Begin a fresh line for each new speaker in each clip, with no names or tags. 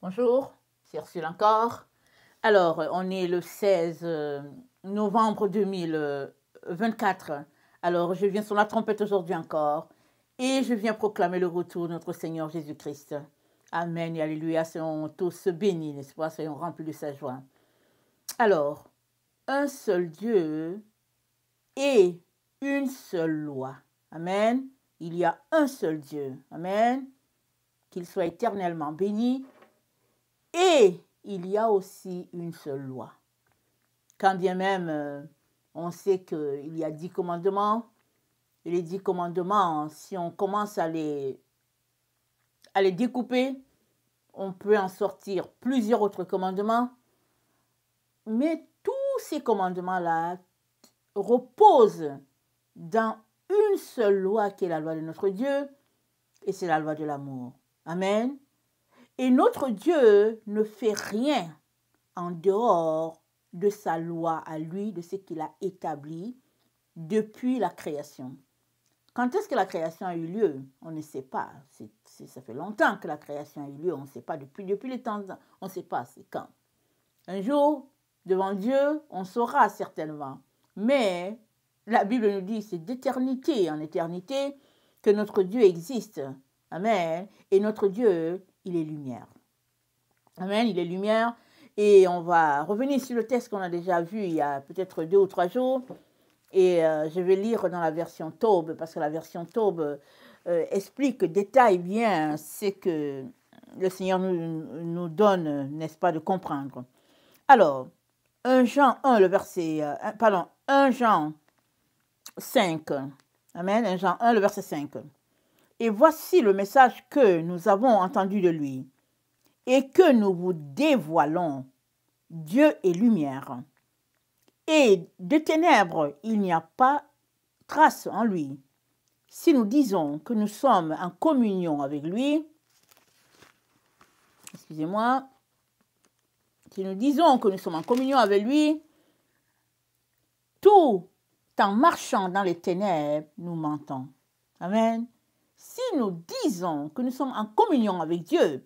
Bonjour, c'est Ursule encore. Alors, on est le 16 novembre 2024. Alors, je viens sur la trompette aujourd'hui encore et je viens proclamer le retour de notre Seigneur Jésus-Christ. Amen et alléluia, soyons tous bénis, n'est-ce pas? Soyons remplis de sa joie. Alors, un seul Dieu et une seule loi. Amen. Il y a un seul Dieu. Amen. Qu'il soit éternellement béni. Et il y a aussi une seule loi. Quand bien même, on sait qu'il y a 10 commandements, et les 10 commandements, si on commence à les découper, on peut en sortir plusieurs autres commandements. Mais tous ces commandements-là reposent dans une seule loi qui est la loi de notre Dieu, et c'est la loi de l'amour. Amen. Et notre Dieu ne fait rien en dehors de sa loi à lui, de ce qu'il a établi depuis la création. Quand est-ce que la création a eu lieu? On ne sait pas. Ça fait longtemps que la création a eu lieu. On ne sait pas. Depuis les temps, on ne sait pas c'est quand. Un jour, devant Dieu, on saura certainement. Mais la Bible nous dit c'est d'éternité en éternité que notre Dieu existe. Amen. Et notre Dieu, il est lumière. Amen, il est lumière. Et on va revenir sur le texte qu'on a déjà vu il y a peut-être 2 ou 3 jours. Et je vais lire dans la version Taube, parce que la version Taube explique, détaille bien ce que le Seigneur nous donne, n'est-ce pas, de comprendre. Alors, 1 Jean 1, le verset, 1 Jean 5. Amen, 1 Jean 1, le verset 5. Et voici le message que nous avons entendu de lui et que nous vous dévoilons. Dieu est lumière. Et de ténèbres, il n'y a pas trace en lui. Si nous disons que nous sommes en communion avec lui, excusez-moi, si nous disons que nous sommes en communion avec lui, tout en marchant dans les ténèbres, nous mentons. Amen. Si nous disons que nous sommes en communion avec Dieu,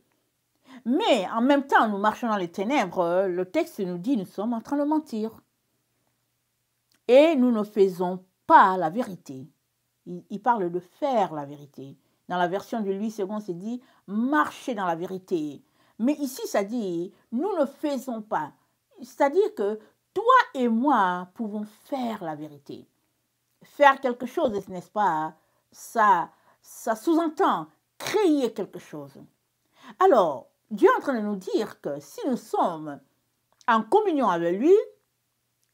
mais en même temps nous marchons dans les ténèbres, le texte nous dit que nous sommes en train de mentir. Et nous ne faisons pas la vérité. Il parle de faire la vérité. Dans la version de Louis II, c'est dit marcher dans la vérité. Mais ici, ça dit nous ne faisons pas. C'est-à-dire que toi et moi pouvons faire la vérité. Faire quelque chose, n'est-ce pas? Ça sous-entend créer quelque chose. Alors, Dieu est en train de nous dire que si nous sommes en communion avec lui,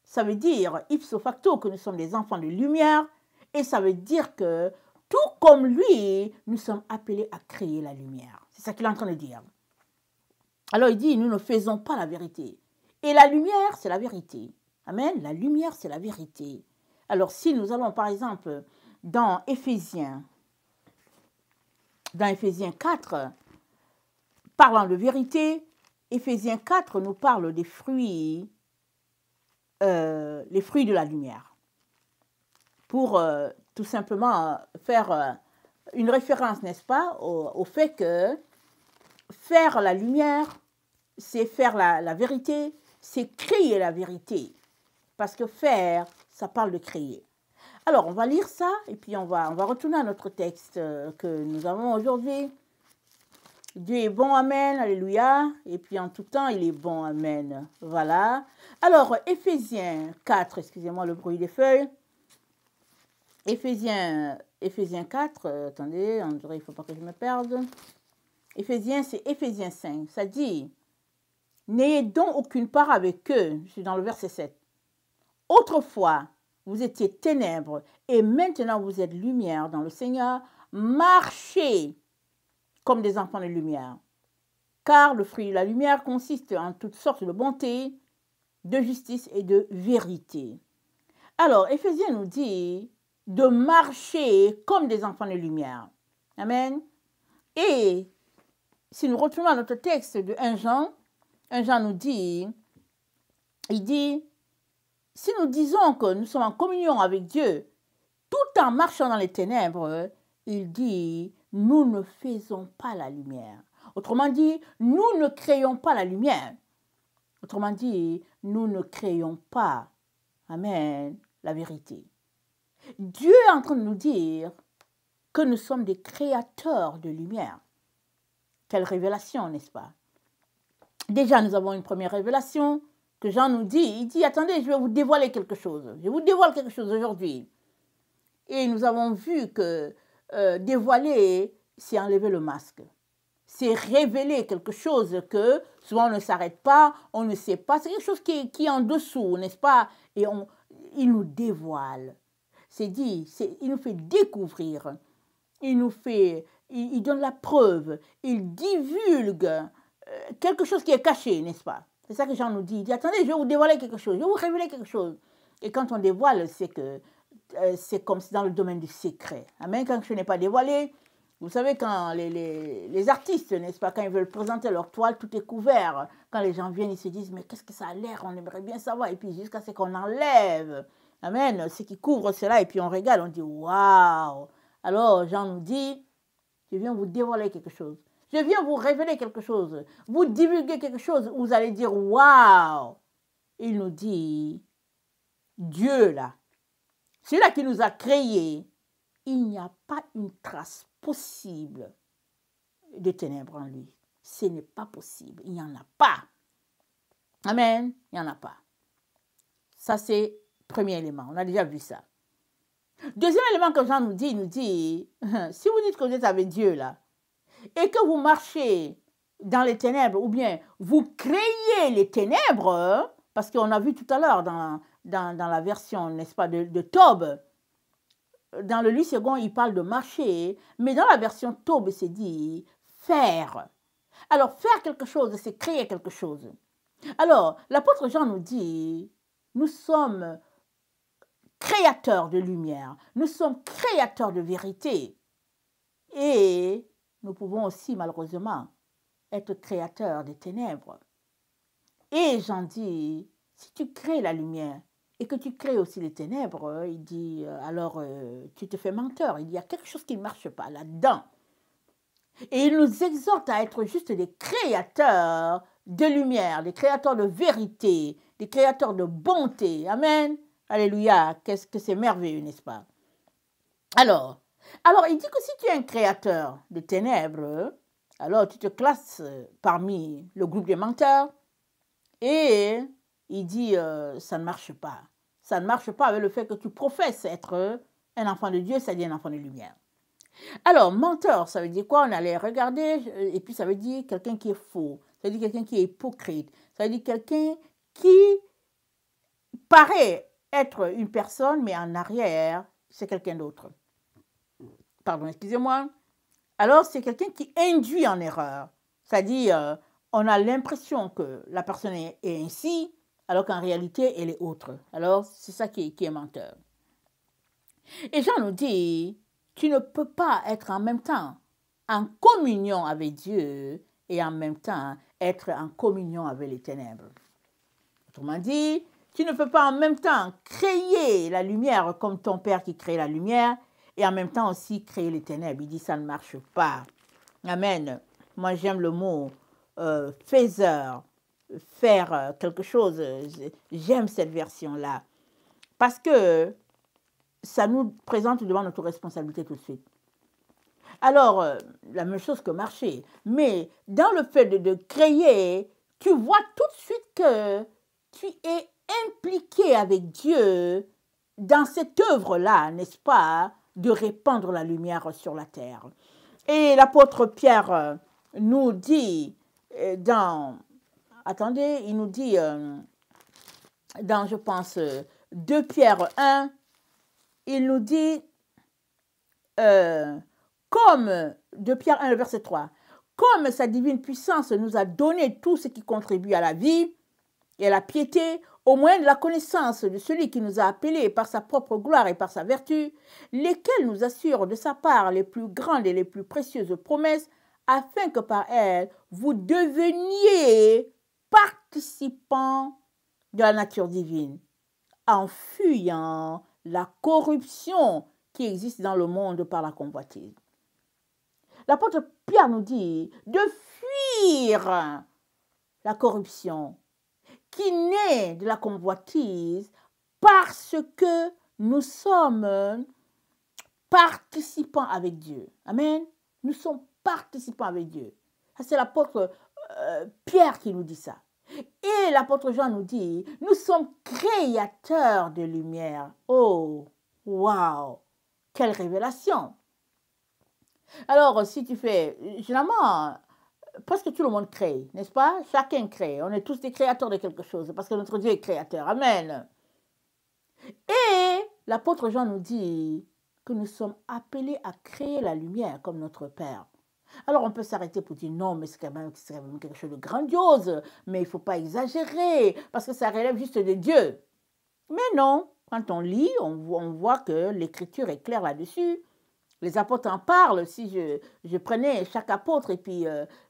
ça veut dire ipso facto que nous sommes des enfants de lumière et ça veut dire que tout comme lui, nous sommes appelés à créer la lumière. C'est ça qu'il est en train de dire. Alors il dit, nous ne faisons pas la vérité. Et la lumière, c'est la vérité. Amen. La lumière, c'est la vérité. Alors si nous allons par exemple dans Éphésiens 4, parlant de vérité, Éphésiens 4 nous parle des fruits, les fruits de la lumière. Pour tout simplement faire une référence, n'est-ce pas, au fait que faire la lumière, c'est faire la vérité, c'est créer la vérité. Parce que faire, ça parle de créer. Alors, on va lire ça et puis on va retourner à notre texte que nous avons aujourd'hui. Dieu est bon, amen, alléluia. Et puis en tout temps, il est bon, amen. Voilà. Alors, Éphésiens 4, excusez-moi le bruit des feuilles. Éphésiens 4, attendez, on dirait, il ne faut pas que je me perde. Éphésiens, c'est Éphésiens 5. Ça dit, n'ayez donc aucune part avec eux. Je suis dans le verset 7. Autrefois, vous étiez ténèbres et maintenant vous êtes lumière dans le Seigneur. Marchez comme des enfants de lumière. Car le fruit de la lumière consiste en toutes sortes de bonté, de justice et de vérité. Alors, Éphésiens nous dit de marcher comme des enfants de lumière. Amen. Et si nous retournons à notre texte de 1 Jean nous dit, il dit, si nous disons que nous sommes en communion avec Dieu, tout en marchant dans les ténèbres, il dit, nous ne faisons pas la lumière. Autrement dit, nous ne créons pas la lumière. Autrement dit, nous ne créons pas, amen, la vérité. Dieu est en train de nous dire que nous sommes des créateurs de lumière. Quelle révélation, n'est-ce pas? Déjà, nous avons une première révélation que Jean nous dit. Il dit, attendez, je vais vous dévoiler quelque chose. Je vous dévoile quelque chose aujourd'hui. Et nous avons vu que dévoiler, c'est enlever le masque. C'est révéler quelque chose que souvent on ne s'arrête pas, on ne sait pas. C'est quelque chose qui est en dessous, n'est-ce pas? Et il nous dévoile. C'est dit, il nous fait découvrir. Il donne la preuve. Il divulgue quelque chose qui est caché, n'est-ce pas? C'est ça que Jean nous dit. Il dit, attendez, je vais vous dévoiler quelque chose, je vais vous révéler quelque chose. Et quand on dévoile, c'est que c'est comme si dans le domaine du secret. Amen. Quand je n'ai pas dévoilé, vous savez, quand les artistes, n'est-ce pas, quand ils veulent présenter leur toile, tout est couvert. Quand les gens viennent, ils se disent, mais qu'est-ce que ça a l'air? On aimerait bien savoir. Et puis jusqu'à ce qu'on enlève, amen, ce qui couvre cela, et puis on regarde, on dit, waouh. Alors Jean nous dit, je viens vous dévoiler quelque chose. Je viens vous révéler quelque chose. Vous divulguer quelque chose, vous allez dire, waouh. Il nous dit, Dieu là, celui-là qui nous a créés, il n'y a pas une trace possible de ténèbres en lui. Ce n'est pas possible. Il n'y en a pas. Amen. Il n'y en a pas. Ça, c'est le premier élément. On a déjà vu ça. Deuxième élément que Jean nous dit, il nous dit, si vous dites que vous êtes avec Dieu là, et que vous marchez dans les ténèbres, ou bien vous créez les ténèbres, parce qu'on a vu tout à l'heure dans la version, n'est-ce pas, de Tob, dans le livre second, il parle de marcher, mais dans la version Tob, c'est dit faire. Alors, faire quelque chose, c'est créer quelque chose. Alors, l'apôtre Jean nous dit, nous sommes créateurs de lumière, nous sommes créateurs de vérité. Et nous pouvons aussi, malheureusement, être créateurs des ténèbres. Et Jean dit, si tu crées la lumière, et que tu crées aussi les ténèbres, il dit, alors tu te fais menteur. Il y a quelque chose qui ne marche pas là-dedans. Et il nous exhorte à être juste des créateurs de lumière, des créateurs de vérité, des créateurs de bonté. Amen. Alléluia. Qu'est-ce que c'est merveilleux, n'est-ce pas? Alors, il dit que si tu es un créateur de ténèbres, alors tu te classes parmi le groupe des menteurs. Et il dit, ça ne marche pas. Ça ne marche pas avec le fait que tu professes être un enfant de Dieu, c'est-à-dire un enfant de lumière. Alors, menteur, ça veut dire quoi? On allait regarder, et puis ça veut dire quelqu'un qui est faux. Ça veut dire quelqu'un qui est hypocrite. Ça veut dire quelqu'un qui paraît être une personne, mais en arrière, c'est quelqu'un d'autre. Pardon, excusez-moi. Alors, c'est quelqu'un qui induit en erreur. C'est-à-dire, on a l'impression que la personne est ainsi, alors qu'en réalité, elle est autre. Alors, c'est ça qui est menteur. Et Jean nous dit, tu ne peux pas être en même temps en communion avec Dieu et en même temps être en communion avec les ténèbres. Autrement dit, tu ne peux pas en même temps créer la lumière comme ton Père qui crée la lumière et en même temps aussi créer les ténèbres. Il dit, ça ne marche pas. Amen. Moi, j'aime le mot faiseur, faire quelque chose. J'aime cette version-là. Parce que ça nous présente devant notre responsabilité tout de suite. Alors, la même chose que marcher. Mais dans le fait de créer, tu vois tout de suite que tu es impliqué avec Dieu dans cette œuvre-là, n'est-ce pas, de répandre la lumière sur la terre. Et l'apôtre Pierre nous dit il nous dit dans, je pense, 2 Pierre 1, il nous dit, comme 2 Pierre 1, le verset 3, comme sa divine puissance nous a donné tout ce qui contribue à la vie et à la piété, au moyen de la connaissance de celui qui nous a appelés par sa propre gloire et par sa vertu, lesquels nous assurent de sa part les plus grandes et les plus précieuses promesses, afin que par elles, vous deveniez participants de la nature divine, en fuyant la corruption qui existe dans le monde par la convoitise. L'apôtre Pierre nous dit de fuir la corruption qui naît de la convoitise parce que nous sommes participants avec Dieu. Amen. Nous sommes participants avec Dieu. C'est l'apôtre Pierre qui nous dit ça. Et l'apôtre Jean nous dit, nous sommes créateurs de lumière. Oh, waouh, quelle révélation. Alors, si tu fais, généralement, presque tout le monde crée, n'est-ce pas? Chacun crée. On est tous des créateurs de quelque chose parce que notre Dieu est créateur. Amen. Et l'apôtre Jean nous dit que nous sommes appelés à créer la lumière comme notre Père. Alors on peut s'arrêter pour dire non, mais c'est quand même quelque chose de grandiose, mais il ne faut pas exagérer parce que ça relève juste de Dieu. Mais non, quand on lit, on voit que l'écriture est claire là-dessus. Les apôtres en parlent. Si je prenais chaque apôtre et puis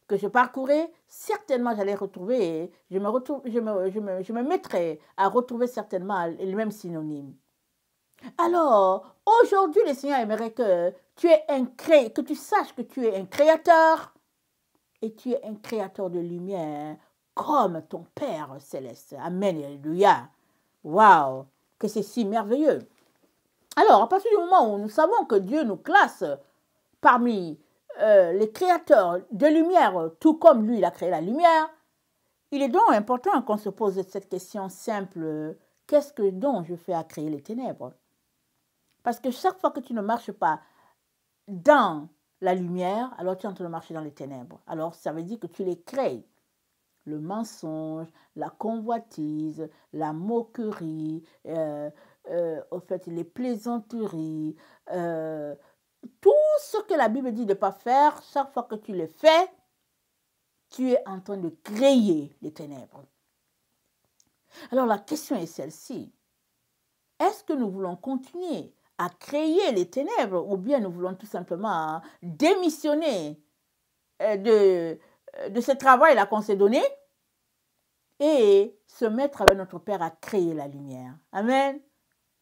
que je parcourais, certainement j'allais retrouver, je me mettrais à retrouver certainement les mêmes synonymes. Alors, aujourd'hui, le Seigneur aimerait que que tu saches que tu es un créateur et tu es un créateur de lumière comme ton Père céleste. Amen, alléluia. Waouh, que c'est si merveilleux. Alors, à partir du moment où nous savons que Dieu nous classe parmi les créateurs de lumière, tout comme lui, il a créé la lumière, il est donc important qu'on se pose cette question simple, qu'est-ce que donc je fais à créer les ténèbres? Parce que chaque fois que tu ne marches pas dans la lumière, alors tu es en train de marcher dans les ténèbres. Alors, ça veut dire que tu les crées. Le mensonge, la convoitise, la moquerie, au fait, les plaisanteries, tout ce que la Bible dit de ne pas faire, chaque fois que tu le fais, tu es en train de créer les ténèbres. Alors la question est celle-ci. Est-ce que nous voulons continuer à créer les ténèbres ou bien nous voulons tout simplement démissionner de ce travail-là qu'on s'est donné et se mettre avec notre Père à créer la lumière? Amen.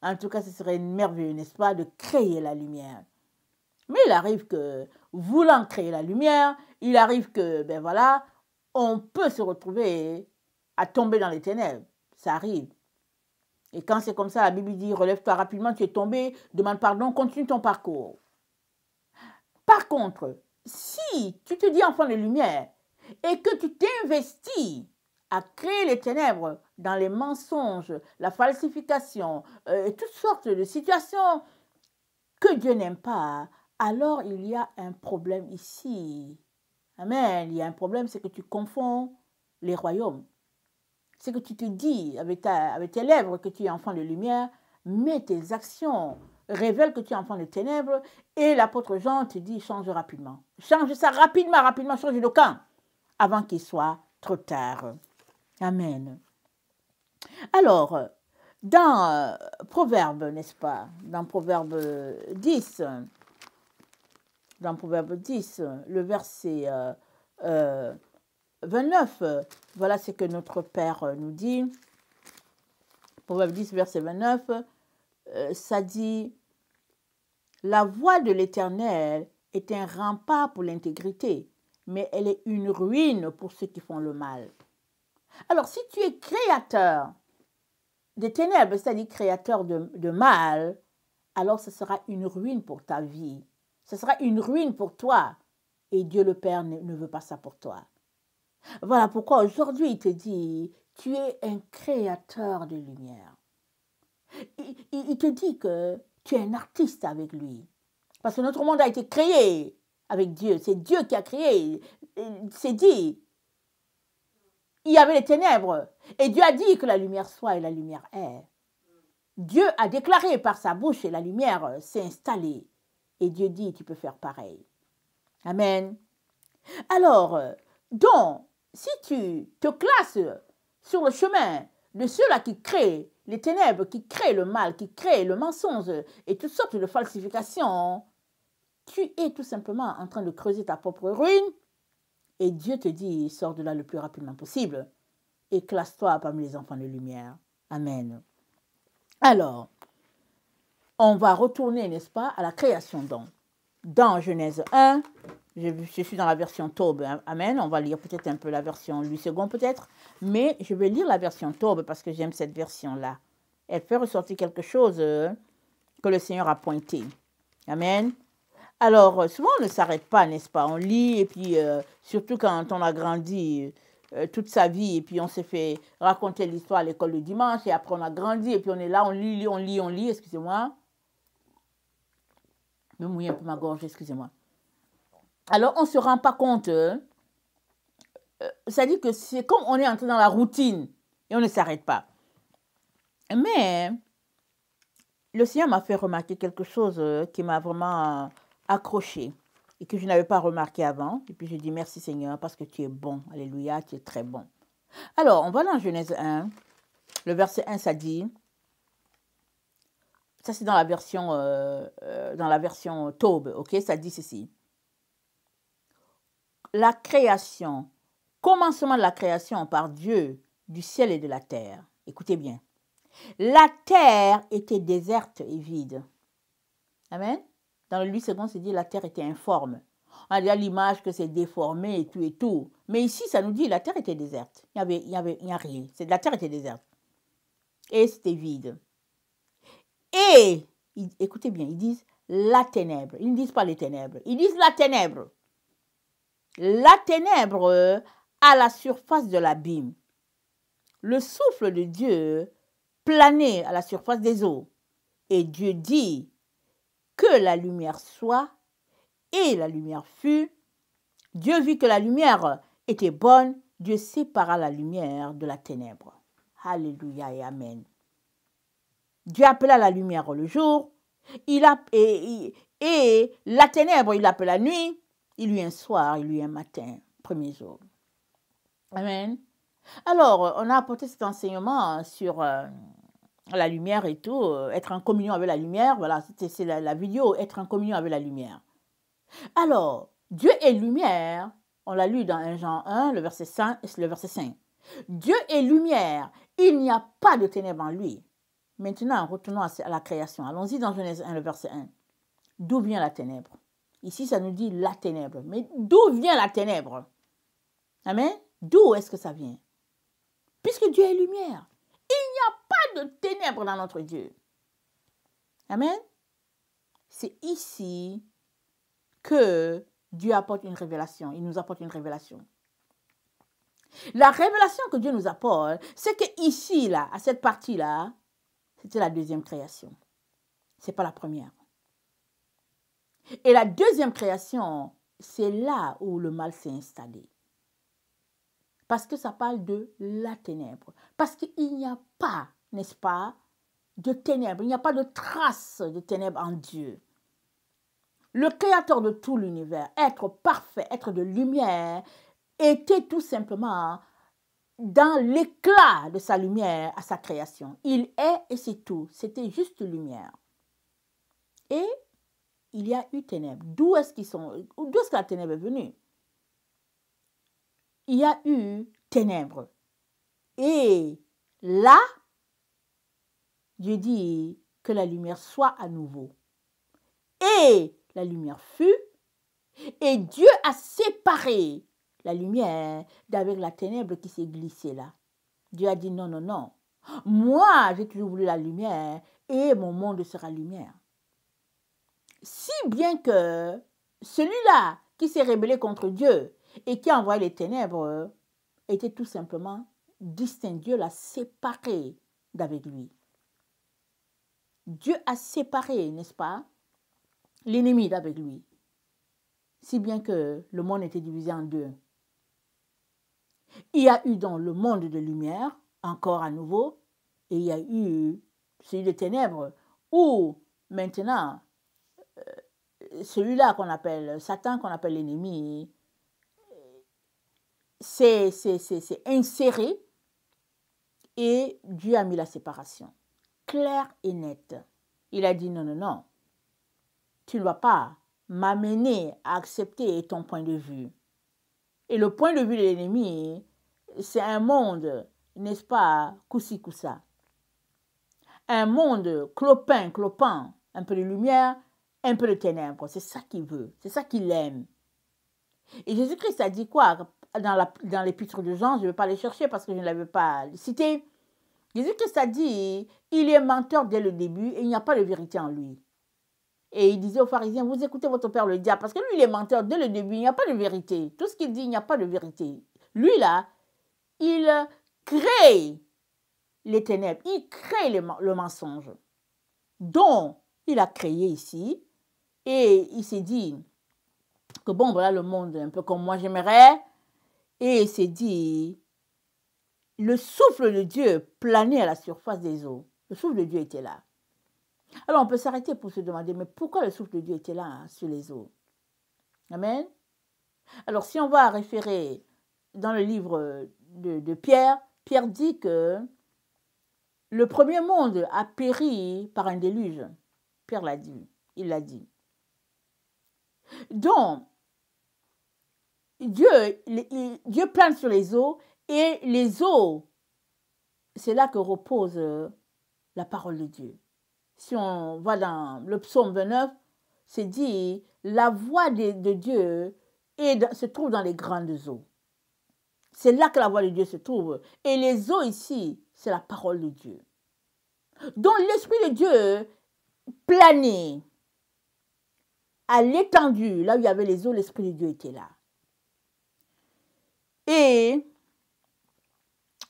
En tout cas, ce serait merveilleux, n'est-ce pas, de créer la lumière. Mais il arrive que, voulant créer la lumière, il arrive que, ben voilà, on peut se retrouver à tomber dans les ténèbres. Ça arrive. Et quand c'est comme ça, la Bible dit, relève-toi rapidement, tu es tombé, demande pardon, continue ton parcours. Par contre, si tu te dis enfant de lumière et que tu t'investis à créer les ténèbres dans les mensonges, la falsification, toutes sortes de situations que Dieu n'aime pas, alors il y a un problème ici. Amen. Il y a un problème, c'est que tu confonds les royaumes. C'est que tu te dis avec tes lèvres que tu es enfant de lumière, mais tes actions révèlent que tu es enfant de ténèbres et l'apôtre Jean te dit change rapidement. Change ça rapidement, change de camp avant qu'il soit trop tard. Amen. Alors, dans Proverbe, n'est-ce pas? Dans Proverbe 10, le verset 29, voilà ce que notre Père nous dit. Proverbe 10, verset 29, ça dit « La voie de l'Éternel est un rempart pour l'intégrité, mais elle est une ruine pour ceux qui font le mal. » Alors, si tu es créateur des ténèbres, c'est-à-dire créateur de mal, alors ce sera une ruine pour ta vie. Ce sera une ruine pour toi. Et Dieu le Père ne veut pas ça pour toi. Voilà pourquoi aujourd'hui il te dit, tu es un créateur de lumière. Il te dit que tu es un artiste avec lui. Parce que notre monde a été créé avec Dieu. C'est Dieu qui a créé. C'est dit. Il y avait les ténèbres. Et Dieu a dit que la lumière soit et la lumière est. Dieu a déclaré par sa bouche et la lumière s'est installée. Et Dieu dit, tu peux faire pareil. Amen. Alors, donc, si tu te classes sur le chemin de ceux-là qui créent les ténèbres, qui créent le mal, qui créent le mensonge et toutes sortes de falsifications, tu es tout simplement en train de creuser ta propre ruine et Dieu te dit, sors de là le plus rapidement possible et classe-toi parmi les enfants de lumière. Amen. Alors, on va retourner, n'est-ce pas, à la création donc. Dans Genèse 1, Je suis dans la version Taube. Amen. On va lire peut-être un peu la version Louis II peut-être. Mais je vais lire la version Taube parce que j'aime cette version-là. Elle fait ressortir quelque chose que le Seigneur a pointé. Amen. Alors, souvent on ne s'arrête pas, n'est-ce pas? On lit et puis, surtout quand on a grandi toute sa vie et puis on s'est fait raconter l'histoire à l'école le dimanche et après on a grandi et puis on est là, on lit, excusez-moi. Je me mouille un peu ma gorge, excusez-moi. Alors, on ne se rend pas compte. C'est-à-dire que c'est comme on est entré dans la routine et on ne s'arrête pas. Mais le Seigneur m'a fait remarquer quelque chose qui m'a vraiment accroché et que je n'avais pas remarqué avant. Et puis je dis merci Seigneur parce que tu es bon. Alléluia, tu es très bon. Alors, on va dans Genèse 1. Le verset 1, ça dit, ça c'est dans la version Taube, ok? Ça dit ceci. La création, commencement de la création par Dieu du ciel et de la terre. Écoutez bien. La terre était déserte et vide. Amen. Dans le Louis II, c'est dit la terre était informe. On a déjà l'image que c'est déformé et tout et tout. Mais ici, ça nous dit la terre était déserte. Il n'y a rien. La terre était déserte. Et c'était vide. Et, écoutez bien, ils disent la ténèbre. Ils ne disent pas les ténèbres. Ils disent la ténèbre. La ténèbre à la surface de l'abîme. Le souffle de Dieu planait à la surface des eaux. Et Dieu dit que la lumière soit, et la lumière fut. Dieu vit que la lumière était bonne. Dieu sépara la lumière de la ténèbre. Alléluia et Amen. Dieu appela la lumière le jour, et la ténèbre, il appela la nuit. Il y eut un soir, il y eut un matin, premier jour. Amen. Alors, on a apporté cet enseignement sur la lumière et tout, être en communion avec la lumière. Voilà, c'est la vidéo, être en communion avec la lumière. Alors, Dieu est lumière, on l'a lu dans 1 Jean 1, le verset 5. Dieu est lumière, il n'y a pas de ténèbres en lui. Maintenant, retournons à la création. Allons-y dans Genèse 1, le verset 1. D'où vient la ténèbre? Ici, ça nous dit la ténèbre. Mais d'où vient la ténèbre? Amen? D'où est-ce que ça vient? Puisque Dieu est lumière. Il n'y a pas de ténèbres dans notre Dieu. Amen? C'est ici que Dieu apporte une révélation. Il nous apporte une révélation. La révélation que Dieu nous apporte, c'est que ici, là, à cette partie-là, c'était la deuxième création. Ce n'est pas la première. Et la deuxième création, c'est là où le mal s'est installé. Parce que ça parle de la ténèbre. Parce qu'il n'y a pas, n'est-ce pas, de ténèbres. Il n'y a pas de trace de ténèbres en Dieu. Le créateur de tout l'univers, être parfait, être de lumière, était tout simplement dans l'éclat de sa lumière à sa création. Il est et c'est tout. C'était juste lumière. Et il y a eu ténèbres. D'où est-ce que la ténèbre est venue? Il y a eu ténèbres. Et là, Dieu dit que la lumière soit à nouveau. Et la lumière fut, et Dieu a séparé la lumière d'avec la ténèbre qui s'est glissée là. Dieu a dit non, non, non. Moi, j'ai toujours voulu la lumière et mon monde sera lumière. Si bien que celui-là qui s'est rébellé contre Dieu et qui a envoyé les ténèbres était tout simplement distinct. Dieu l'a séparé d'avec lui. Dieu a séparé, n'est-ce pas, l'ennemi d'avec lui. Si bien que le monde était divisé en deux. Il y a eu dans le monde de lumière, encore à nouveau, et il y a eu celui de ténèbres, où maintenant, celui-là qu'on appelle Satan, qu'on appelle l'ennemi, c'est inséré, et Dieu a mis la séparation, claire et nette. Il a dit non, non, non, tu ne vas pas m'amener à accepter ton point de vue. Et le point de vue de l'ennemi, c'est un monde, n'est-ce pas, coussi-coussa. Un monde clopin, un peu de lumière, un peu de ténèbres. C'est ça qu'il veut, c'est ça qu'il aime. Et Jésus-Christ a dit quoi dans l'épître de Jean? Je ne vais pas les chercher parce que je ne l'avais pas cité. Jésus-Christ a dit, il est menteur dès le début et il n'y a pas de vérité en lui. Et il disait aux pharisiens, vous écoutez votre père le diable, parce que lui, il est menteur dès le début, il n'y a pas de vérité. Tout ce qu'il dit, il n'y a pas de vérité. Lui, là, il crée les ténèbres, il crée le mensonge. Donc, il a créé ici, et il s'est dit que bon, voilà le monde un peu comme moi j'aimerais, et il s'est dit, le souffle de Dieu planait à la surface des eaux. Le souffle de Dieu était là. Alors on peut s'arrêter pour se demander, mais pourquoi le souffle de Dieu était là sur les eaux? Amen. Alors si on va référer dans le livre de Pierre, Pierre dit que le premier monde a péri par un déluge. Pierre l'a dit, il l'a dit. Donc, Dieu plane sur les eaux et les eaux, c'est là que repose la parole de Dieu. Si on va dans le psaume 29, c'est dit, la voix de Dieu se trouve dans les grandes eaux. C'est là que la voix de Dieu se trouve. Et les eaux ici, c'est la parole de Dieu. Donc l'Esprit de Dieu planait à l'étendue, là où il y avait les eaux, l'Esprit de Dieu était là. Et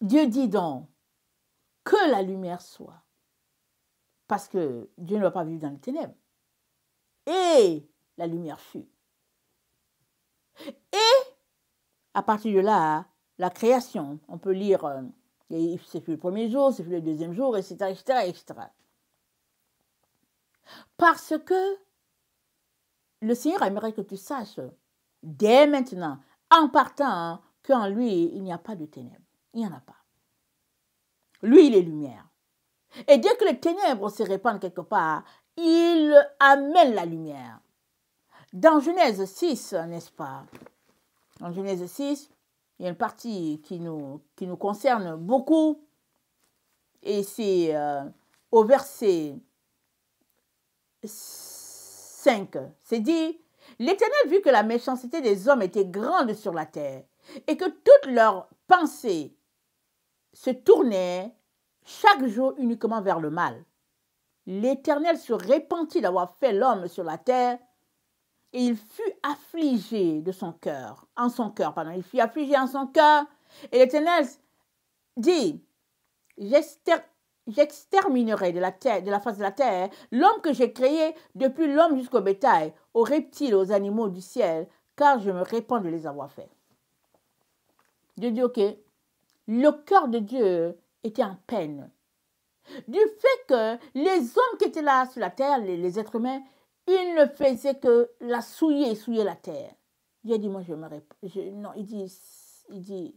Dieu dit donc que la lumière soit. Parce que Dieu ne va pas vivre dans les ténèbres. Et la lumière fut. Et à partir de là, la création, on peut lire, c'est fait le premier jour, c'est fait le deuxième jour, etc., etc., etc. Parce que le Seigneur aimerait que tu saches, dès maintenant, en partant, qu'en lui, il n'y a pas de ténèbres. Il n'y en a pas. Lui, il est lumière. Et dès que les ténèbres se répandent quelque part, il amène la lumière. Dans Genèse 6, n'est-ce pas? Dans Genèse 6, il y a une partie qui nous concerne beaucoup. Et c'est au verset 5. C'est dit, l'Éternel vit que la méchanceté des hommes était grande sur la terre et que toutes leurs pensées se tournaient chaque jour uniquement vers le mal. L'Éternel se repentit d'avoir fait l'homme sur la terre et il fut affligé il fut affligé en son cœur. Et l'Éternel dit, j'exterminerai de la face de la terre l'homme que j'ai créé, depuis l'homme jusqu'au bétail, aux reptiles, aux animaux du ciel, car je me répands de les avoir faits. Dieu dit, ok, le cœur de Dieu était en peine du fait que les hommes qui étaient là sur la terre, les êtres humains, ils ne faisaient que la souiller la terre. Dieu dit, moi je me répands. Non, il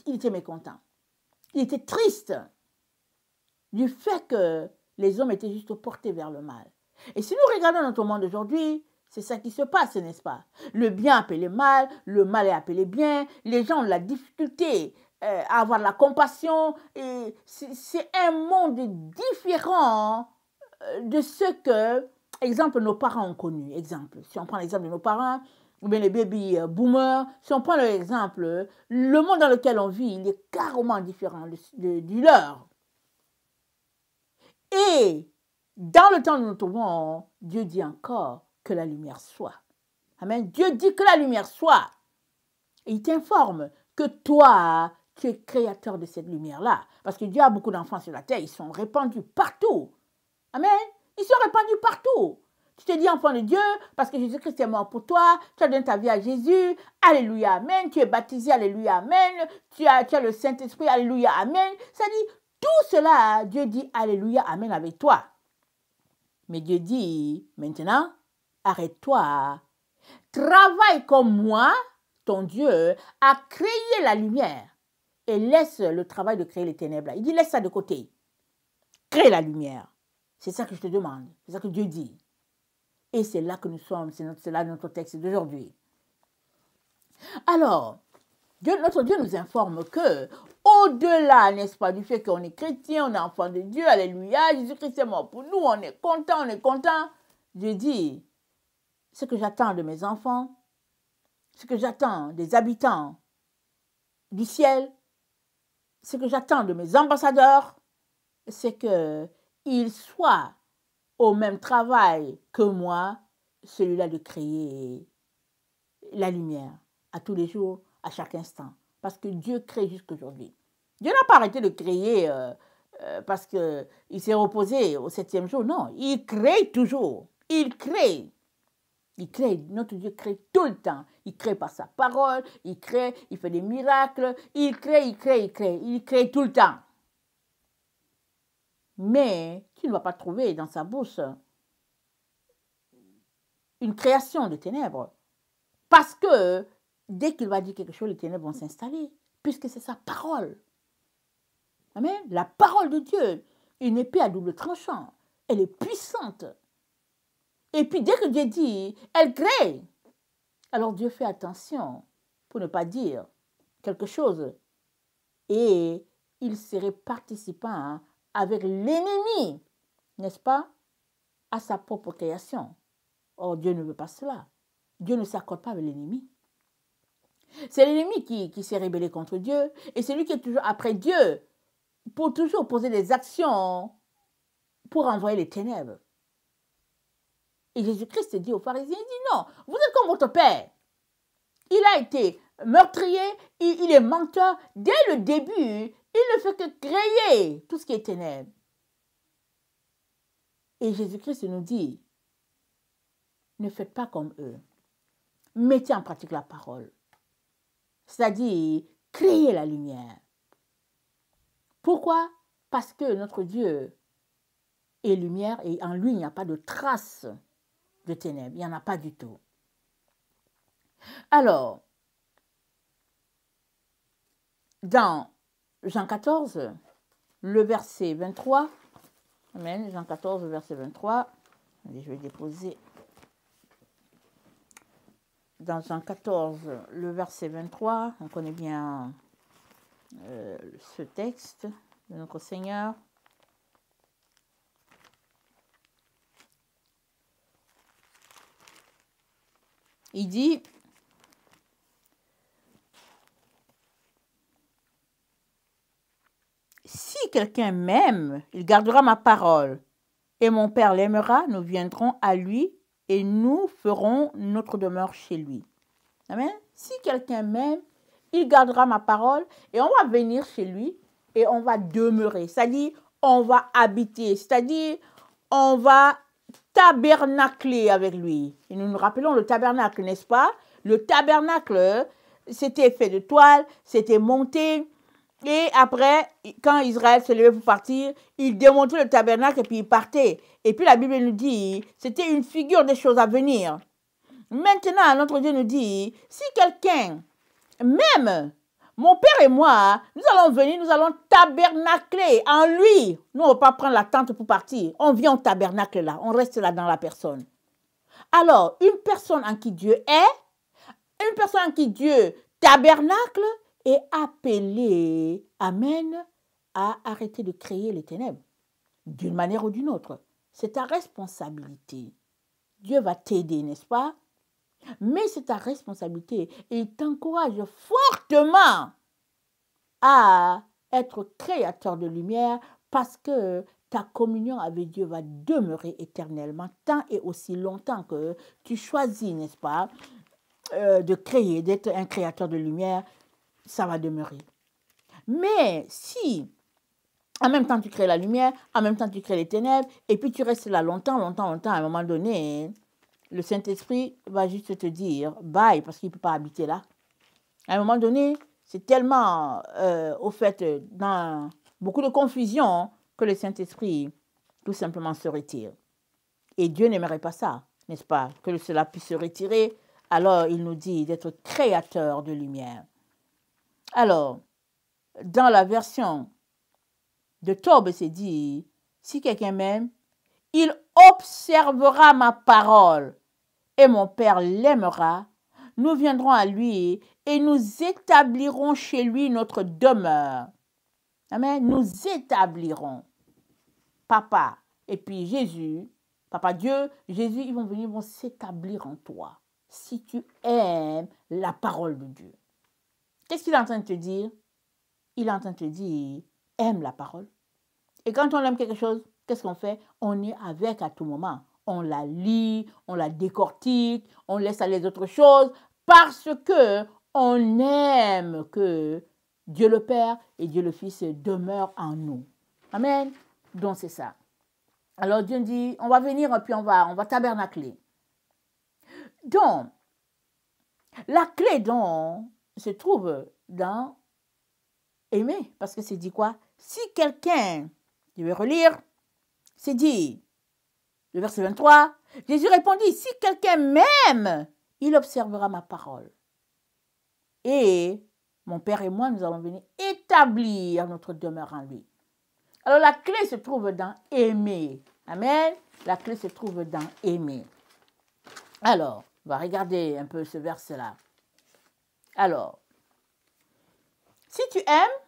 était mécontent. Il était triste du fait que les hommes étaient juste portés vers le mal. Et si nous regardons notre monde aujourd'hui, c'est ça qui se passe, n'est-ce pas? Le bien appelé mal, le mal est appelé bien, les gens ont la difficulté à avoir de la compassion, et c'est un monde différent de ce que, exemple, nos parents ont connu. Exemple, si on prend l'exemple de nos parents, ou bien les baby boomers, si on prend l'exemple, le monde dans lequel on vit, il est carrément différent du leur. Et dans le temps où nous nous trouvons, Dieu dit encore que la lumière soit. Amen. Dieu dit que la lumière soit. Et il t'informe que toi, tu es créateur de cette lumière-là. Parce que Dieu a beaucoup d'enfants sur la terre, ils sont répandus partout. Amen. Ils sont répandus partout. Tu te dis enfant de Dieu parce que Jésus-Christ est mort pour toi, tu as donné ta vie à Jésus, alléluia, amen, tu es baptisé, alléluia, amen, tu as le Saint-Esprit, alléluia, amen. Ça dit, tout cela, Dieu dit alléluia, amen avec toi. Mais Dieu dit, maintenant, arrête-toi, travaille comme moi, ton Dieu, a créé la lumière et laisse le travail de créer les ténèbres. Il dit, laisse ça de côté, crée la lumière. C'est ça que je te demande, c'est ça que Dieu dit. Et c'est là que nous sommes, c'est là notre texte d'aujourd'hui. Alors, notre Dieu nous informe que, au-delà, n'est-ce pas, du fait qu'on est chrétien, on est enfant de Dieu, alléluia, Jésus-Christ est mort pour nous, on est content. Dieu dit, ce que j'attends de mes enfants, ce que j'attends des habitants du ciel, ce que j'attends de mes ambassadeurs, c'est qu'ils soient au même travail que moi, celui-là de créer la lumière à tous les jours, à chaque instant. Parce que Dieu crée jusqu'aujourd'hui. Dieu n'a pas arrêté de créer parce qu'il s'est reposé au 7e jour. Non, il crée toujours. Il crée. Il crée. Notre Dieu crée tout le temps. Il crée par sa parole. Il crée. Il fait des miracles. Il crée, il crée, il crée. Il crée tout le temps. Mais tu ne vas pas trouver dans sa bouche une création de ténèbres. Parce que dès qu'il va dire quelque chose, les ténèbres vont s'installer. Puisque c'est sa parole. Amen. La parole de Dieu, une épée à double tranchant. Elle est puissante. Et puis dès que Dieu dit, elle crée. Alors Dieu fait attention pour ne pas dire quelque chose. Et il serait participant avec l'ennemi, n'est-ce pas, à sa propre création. Or Dieu ne veut pas cela. Dieu ne s'accorde pas avec l'ennemi. C'est l'ennemi qui s'est rébellé contre Dieu. Et c'est lui qui est toujours après Dieu pour toujours poser des actions pour envoyer les ténèbres. Et Jésus-Christ dit aux pharisiens, il dit non, vous êtes comme votre père. Il a été meurtrier, il est menteur. Dès le début, il ne fait que créer tout ce qui est ténèbres. Et Jésus-Christ nous dit, ne faites pas comme eux. Mettez en pratique la parole. C'est-à-dire, créez la lumière. Pourquoi? Parce que notre Dieu est lumière et en lui, il n'y a pas de trace de ténèbres. Il n'y en a pas du tout. Alors, dans Jean 14, le verset 23, Amen, Jean 14, verset 23, je vais déposer. Dans Jean 14, le verset 23, on connaît bien ce texte de notre Seigneur. Il dit, si quelqu'un m'aime, il gardera ma parole, et mon Père l'aimera, nous viendrons à lui et nous ferons notre demeure chez lui. Amen. Si quelqu'un m'aime, il gardera ma parole et on va venir chez lui et on va demeurer. C'est-à-dire, on va habiter. C'est-à-dire, on va tabernacler avec lui. Et nous nous rappelons le tabernacle, n'est-ce pas? Le tabernacle, c'était fait de toile, c'était monté. Et après, quand Israël se levait pour partir, il démontait le tabernacle et puis il partait. Et puis la Bible nous dit, c'était une figure des choses à venir. Maintenant, notre Dieu nous dit, si quelqu'un m'aime, mon Père et moi, nous allons venir, nous allons tabernacler en lui. Nous, on ne va pas prendre la tente pour partir. On vient au tabernacle là, on reste là dans la personne. Alors, une personne en qui Dieu est, une personne en qui Dieu tabernacle, est appelée, amen, à arrêter de créer les ténèbres. D'une manière ou d'une autre. C'est ta responsabilité. Dieu va t'aider, n'est-ce pas? Mais c'est ta responsabilité et il t'encourage fortement à être créateur de lumière parce que ta communion avec Dieu va demeurer éternellement tant et aussi longtemps que tu choisis, n'est-ce pas, de créer, d'être un créateur de lumière, ça va demeurer. Mais si en même temps tu crées la lumière, en même temps tu crées les ténèbres et puis tu restes là longtemps, à un moment donné, le Saint-Esprit va juste te dire bye parce qu'il ne peut pas habiter là. À un moment donné, c'est tellement au fait dans beaucoup de confusion que le Saint-Esprit tout simplement se retire. Et Dieu n'aimerait pas ça, n'est-ce pas? Que cela puisse se retirer. Alors il nous dit d'être créateur de lumière. Alors, dans la version de Tob, c'est dit, si quelqu'un m'aime, il observera ma parole et mon Père l'aimera. Nous viendrons à lui et nous établirons chez lui notre demeure. Amen. Nous établirons. Papa et puis Jésus, Papa Dieu, Jésus, ils vont venir, vont s'établir en toi. si tu aimes la parole de Dieu. Qu'est-ce qu'il est en train de te dire? Il est en train de te dire, aime la parole. Et quand on aime quelque chose, qu'est-ce qu'on fait? On est avec à tout moment. On la lit, on la décortique, on laisse aller les autres choses parce que on aime que Dieu le Père et Dieu le Fils demeurent en nous. Amen. Donc c'est ça. Alors Dieu dit, on va venir et puis on va tabernacler. Donc, la clé donc se trouve dans aimer. Parce que c'est dit quoi? Si quelqu'un, je vais relire, c'est dit, le verset 23, Jésus répondit, si quelqu'un m'aime, il observera ma parole. Et mon Père et moi, nous allons venir établir notre demeure en lui. Alors la clé se trouve dans aimer. Amen. La clé se trouve dans aimer. Alors, on va regarder un peu ce verset-là. Alors, si tu aimes,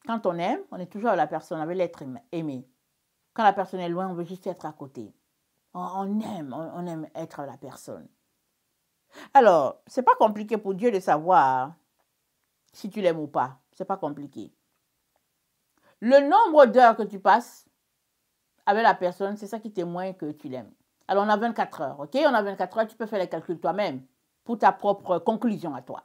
quand on aime, on est toujours la personne avec l'être aimé. Quand la personne est loin, on veut juste être à côté. On aime être la personne. Alors, c'est pas compliqué pour Dieu de savoir si tu l'aimes ou pas. C'est pas compliqué. Le nombre d'heures que tu passes avec la personne, c'est ça qui témoigne que tu l'aimes. Alors, on a 24 heures, ok? On a 24 heures, tu peux faire les calculs toi-même pour ta propre conclusion à toi.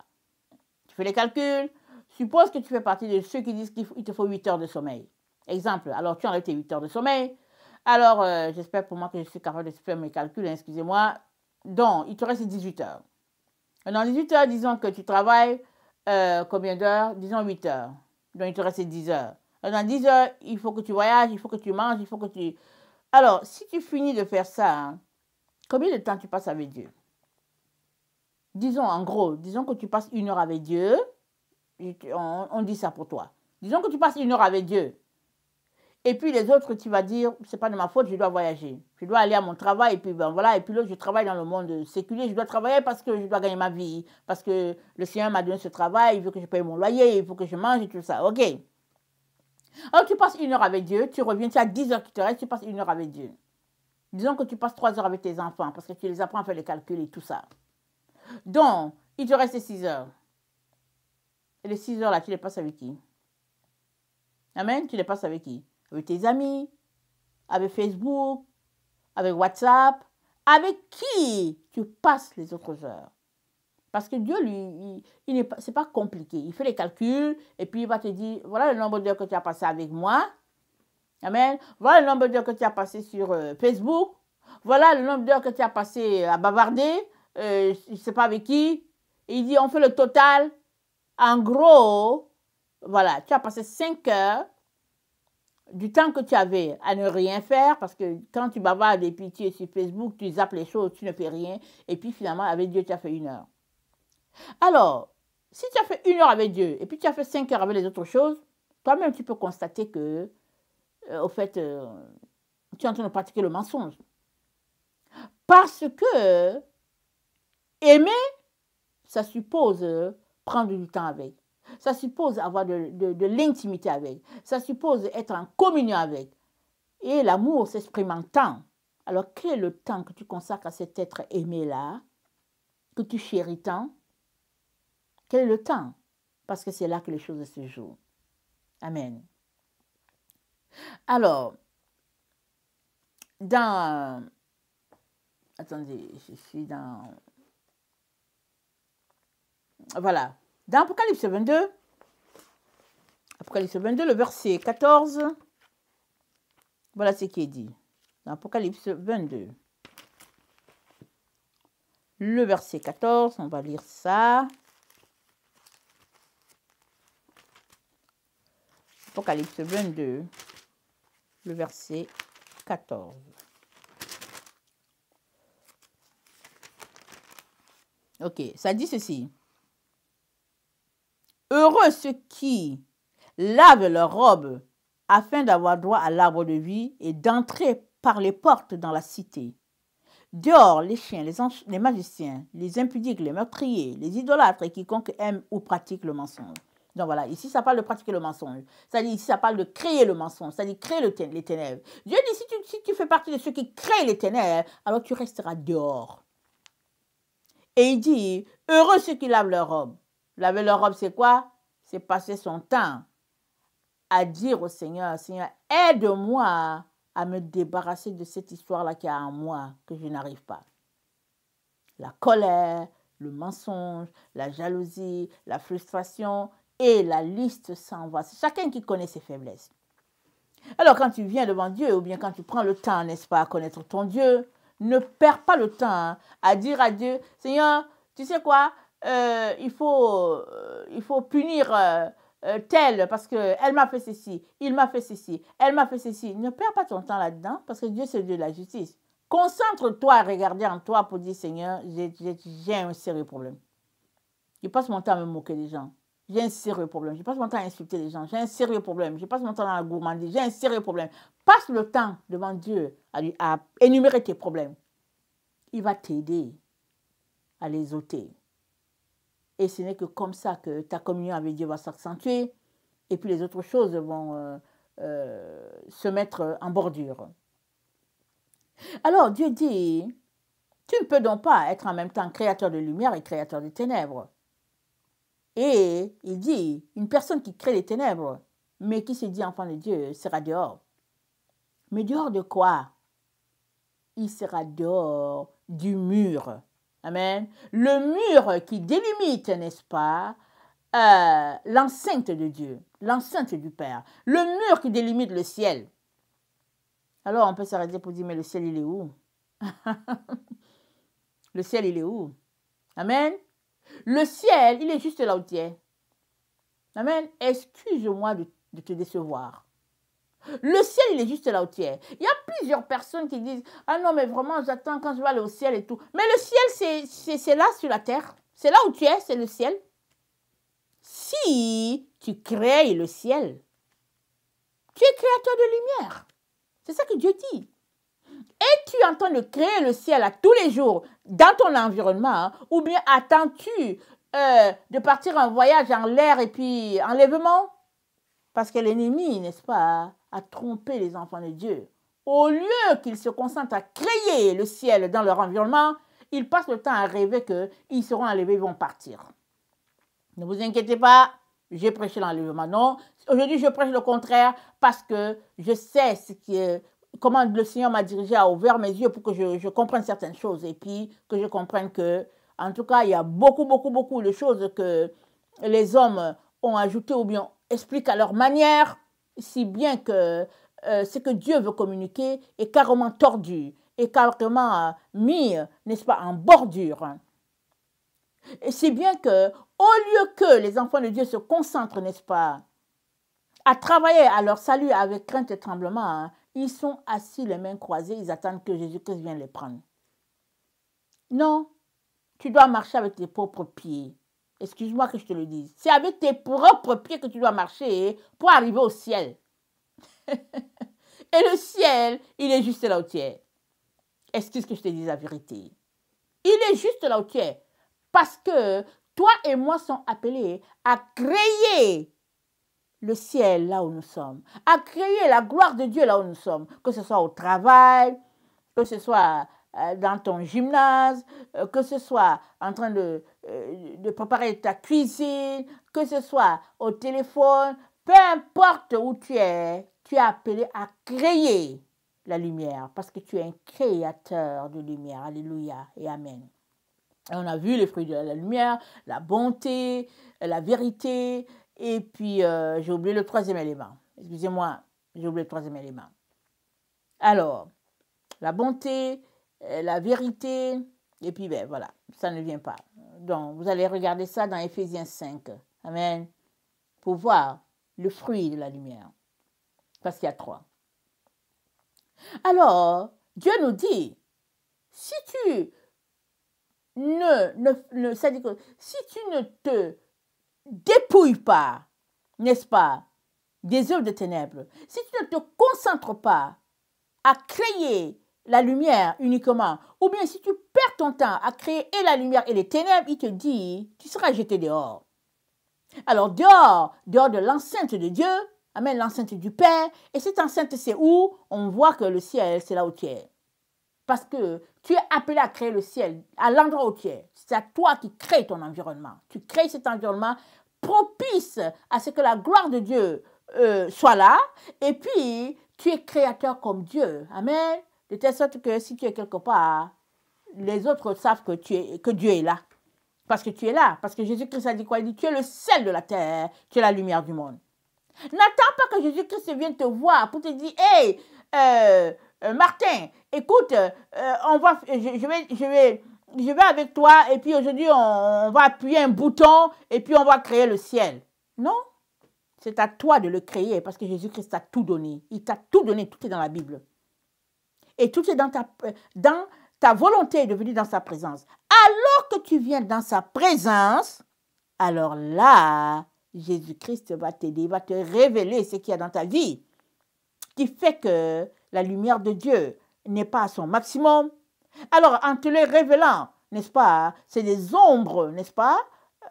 Tu fais les calculs. Suppose que tu fais partie de ceux qui disent qu'il te faut 8 heures de sommeil. Exemple, alors tu enlèves tes 8 heures de sommeil. Alors, j'espère pour moi que je suis capable de faire mes calculs, hein, excusez-moi. Donc, il te reste 18 heures. Dans 18 heures, disons que tu travailles combien d'heures? Disons 8 heures. Donc, il te reste 10 heures. Dans 10 heures, il faut que tu voyages, il faut que tu manges, il faut que tu... Alors, si tu finis de faire ça, hein, combien de temps tu passes avec Dieu? Disons, en gros, disons que tu passes 1 heure avec Dieu. On dit ça pour toi. Disons que tu passes 1 heure avec Dieu. Et puis les autres, tu vas dire, c'est pas de ma faute, je dois voyager. Je dois aller à mon travail, et puis ben voilà. Et puis là, je travaille dans le monde séculier. Je dois travailler parce que je dois gagner ma vie. Parce que le Seigneur m'a donné ce travail, il veut que je paye mon loyer, il faut que je mange et tout ça. OK. Alors tu passes 1 heure avec Dieu, tu reviens, tu as 10 heures qui te restent, tu passes 1 heure avec Dieu. Disons que tu passes 3 heures avec tes enfants, parce que tu les apprends à faire les calculs et tout ça. Donc, il te reste 6 heures. Et les 6 heures là, tu les passes avec qui? Amen? Tu les passes avec qui? Avec tes amis, avec Facebook, avec WhatsApp. Avec qui tu passes les autres heures? Parce que Dieu, lui, c'est pas compliqué. Il fait les calculs et puis il va te dire, voilà le nombre d'heures que tu as passé avec moi. Amen. Voilà le nombre d'heures que tu as passé sur Facebook. Voilà le nombre d'heures que tu as passé à bavarder. Je ne sais pas avec qui. Et il dit, on fait le total. En gros, voilà, tu as passé 5 heures du temps que tu avais à ne rien faire, parce que quand tu bavardes et puis tu es sur Facebook, tu zappes les choses, tu ne fais rien, et puis finalement, avec Dieu, tu as fait 1 heure. Alors, si tu as fait 1 heure avec Dieu, et puis tu as fait 5 heures avec les autres choses, toi-même, tu peux constater que, au fait, tu es en train de pratiquer le mensonge. Parce que aimer, ça suppose prendre du temps avec. Ça suppose avoir de l'intimité avec. Ça suppose être en communion avec. Et l'amour s'exprime en temps. Alors, quel est le temps que tu consacres à cet être aimé-là, que tu chéris tant? Quel est le temps? Parce que c'est là que les choses se jouent. Amen. Alors, dans... Attendez, je suis dans... Voilà. Dans Apocalypse 22, le verset 14, voilà ce qui est dit. Dans Apocalypse 22, le verset 14, on va lire ça. Apocalypse 22, le verset 14. Ok, ça dit ceci. Heureux ceux qui lavent leurs robes afin d'avoir droit à l'arbre de vie et d'entrer par les portes dans la cité. Dehors, les chiens, les magiciens, les impudiques, les meurtriers, les idolâtres et quiconque aime ou pratique le mensonge. Donc voilà, ici ça parle de pratiquer le mensonge. C'est-à-dire ici ça parle de créer le mensonge, c'est-à-dire créer les ténèbres. Dieu dit si tu fais partie de ceux qui créent les ténèbres, alors tu resteras dehors. Et il dit, heureux ceux qui lavent leur robe. Laver leur robe, c'est quoi? C'est passer son temps à dire au Seigneur, Seigneur, aide-moi à me débarrasser de cette histoire-là qui est en moi, que je n'arrive pas. La colère, le mensonge, la jalousie, la frustration et la liste s'en va. C'est chacun qui connaît ses faiblesses. Alors quand tu viens devant Dieu ou bien quand tu prends le temps, n'est-ce pas, à connaître ton Dieu, ne perds pas le temps à dire à Dieu, Seigneur, tu sais quoi, il faut punir telle parce qu'elle m'a fait ceci, il m'a fait ceci, elle m'a fait ceci. Ne perds pas ton temps là-dedans parce que Dieu, c'est le Dieu de la justice. Concentre-toi à regarder en toi pour dire, Seigneur, j'ai un sérieux problème. Je passe mon temps à me moquer des gens. J'ai un sérieux problème. Je passe mon temps à insulter les gens. J'ai un sérieux problème. Je passe mon temps dans la gourmandise. J'ai un sérieux problème. Passe le temps devant Dieu à énumérer tes problèmes. Il va t'aider à les ôter. Et ce n'est que comme ça que ta communion avec Dieu va s'accentuer. Et puis les autres choses vont se mettre en bordure. Alors Dieu dit, tu ne peux donc pas être en même temps créateur de lumière et créateur de ténèbres. Et il dit, une personne qui crée les ténèbres, mais qui se dit enfant de Dieu, sera dehors. Mais dehors de quoi? Il sera dehors du mur. Amen. Le mur qui délimite, n'est-ce pas, l'enceinte de Dieu, l'enceinte du Père. Le mur qui délimite le ciel. Alors on peut s'arrêter pour dire, mais le ciel, il est où? Le ciel, il est où? Amen. Le ciel, il est juste là où tu es. Amen. Excuse-moi de te décevoir. Le ciel, il est juste là où tu es. Il y a plusieurs personnes qui disent, ah non, mais vraiment, j'attends quand je vais aller au ciel et tout. Mais le ciel, c'est là sur la terre. C'est là où tu es, c'est le ciel. Si tu crées le ciel, tu es créateur de lumière. C'est ça que Dieu dit. Et tu es en train de créer le ciel à tous les jours dans ton environnement, hein, ou bien attends-tu de partir en voyage en l'air et puis enlèvement? Parce que l'ennemi, n'est-ce pas, a trompé les enfants de Dieu. Au lieu qu'ils se concentrent à créer le ciel dans leur environnement, ils passent le temps à rêver qu'ils seront enlevés, ils vont partir. Ne vous inquiétez pas, j'ai prêché l'enlèvement. Non, aujourd'hui je prêche le contraire parce que je sais comment le Seigneur m'a dirigé à ouvrir mes yeux pour que je comprenne certaines choses et puis que je comprenne que, en tout cas, il y a beaucoup de choses que les hommes ont ajoutées ou bien expliquent à leur manière, si bien que ce que Dieu veut communiquer est carrément tordu, est carrément mis, n'est-ce pas, en bordure. Et c'est bien que, au lieu que les enfants de Dieu se concentrent, n'est-ce pas, à travailler à leur salut avec crainte et tremblement, hein, ils sont assis les mains croisées, ils attendent que Jésus-Christ vienne les prendre. Non, tu dois marcher avec tes propres pieds. Excuse-moi que je te le dise. C'est avec tes propres pieds que tu dois marcher pour arriver au ciel. Et le ciel, il est juste là où tu es. Excuse que je te dise la vérité. Il est juste là où tu es. Parce que toi et moi sommes appelés à créer le ciel là où nous sommes, à créer la gloire de Dieu là où nous sommes, que ce soit au travail, que ce soit dans ton gymnase, que ce soit en train de préparer ta cuisine, que ce soit au téléphone, peu importe où tu es appelé à créer la lumière parce que tu es un créateur de lumière. Alléluia et amen. Et on a vu les fruits de la lumière, la bonté, la vérité, et puis j'ai oublié le troisième élément. Excusez-moi, j'ai oublié le troisième élément. Alors, la bonté, la vérité, et puis ben voilà, ça ne vient pas. Donc, vous allez regarder ça dans Éphésiens 5. Amen. Pour voir le fruit de la lumière. Parce qu'il y a 3. Alors, Dieu nous dit, si tu c'est-à-dire que si tu ne te dépouilles pas, n'est-ce pas, des œuvres de ténèbres, si tu ne te concentres pas à créer la lumière uniquement, ou bien si tu perds ton temps à créer et la lumière et les ténèbres, il te dit, tu seras jeté dehors. Alors dehors de l'enceinte de Dieu, amen, l'enceinte du Père, et cette enceinte c'est où on voit que le ciel, c'est là où tu es. Parce que tu es appelé à créer le ciel à l'endroit où tu es. C'est à toi qui crée ton environnement. Tu crées cet environnement propice à ce que la gloire de Dieu soit là. Et puis, tu es créateur comme Dieu. Amen. De telle sorte que si tu es quelque part, les autres savent que Dieu est là. Parce que tu es là. Parce que Jésus-Christ a dit quoi? Il dit, tu es le sel de la terre. Tu es la lumière du monde. N'attends pas que Jésus-Christ vienne te voir pour te dire, hey, Martin, écoute, je vais avec toi et puis aujourd'hui on va appuyer un bouton et puis on va créer le ciel. Non, c'est à toi de le créer parce que Jésus-Christ t'a tout donné. Il t'a tout donné, tout est dans la Bible. Et tout est dans ta volonté de venir dans sa présence. Alors que tu viens dans sa présence, alors là, Jésus-Christ va t'aider, va te révéler ce qu'il y a dans ta vie, qui fait que la lumière de Dieu n'est pas à son maximum. Alors, en te le révélant, n'est-ce pas, c'est des ombres, n'est-ce pas?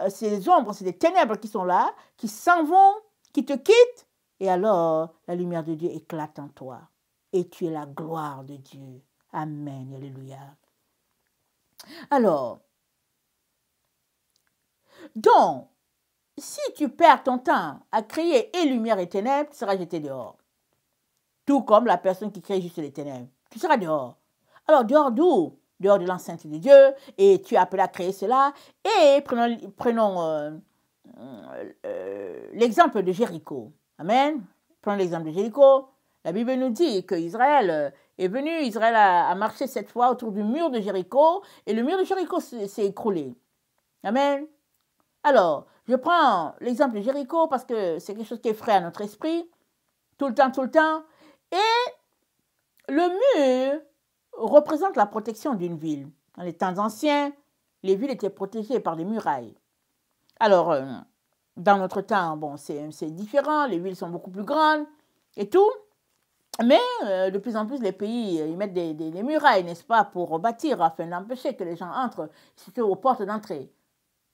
C'est des ombres, c'est des ténèbres qui sont là, qui s'en vont, qui te quittent. Et alors, la lumière de Dieu éclate en toi. Et tu es la gloire de Dieu. Amen, alléluia. Alors, donc, si tu perds ton temps à créer et lumière et ténèbres, tu seras jeté dehors. Tout comme la personne qui crée juste les ténèbres. Tu seras dehors. Alors, dehors d'où? Dehors de l'enceinte de Dieu. Et tu es appelé à créer cela. Et prenons l'exemple de Jéricho. Amen. Prenons l'exemple de Jéricho. La Bible nous dit que Israël est venu. Israël a marché 7 fois autour du mur de Jéricho. Et le mur de Jéricho s'est écroulé. Amen. Alors, je prends l'exemple de Jéricho parce que c'est quelque chose qui est frais à notre esprit. Tout le temps, tout le temps. Et le mur représente la protection d'une ville. Dans les temps anciens, les villes étaient protégées par des murailles. Alors, dans notre temps, bon, c'est différent. Les villes sont beaucoup plus grandes et tout. Mais de plus en plus, les pays, ils mettent des murailles, n'est-ce pas, pour bâtir afin d'empêcher que les gens entrent, surtout aux portes d'entrée.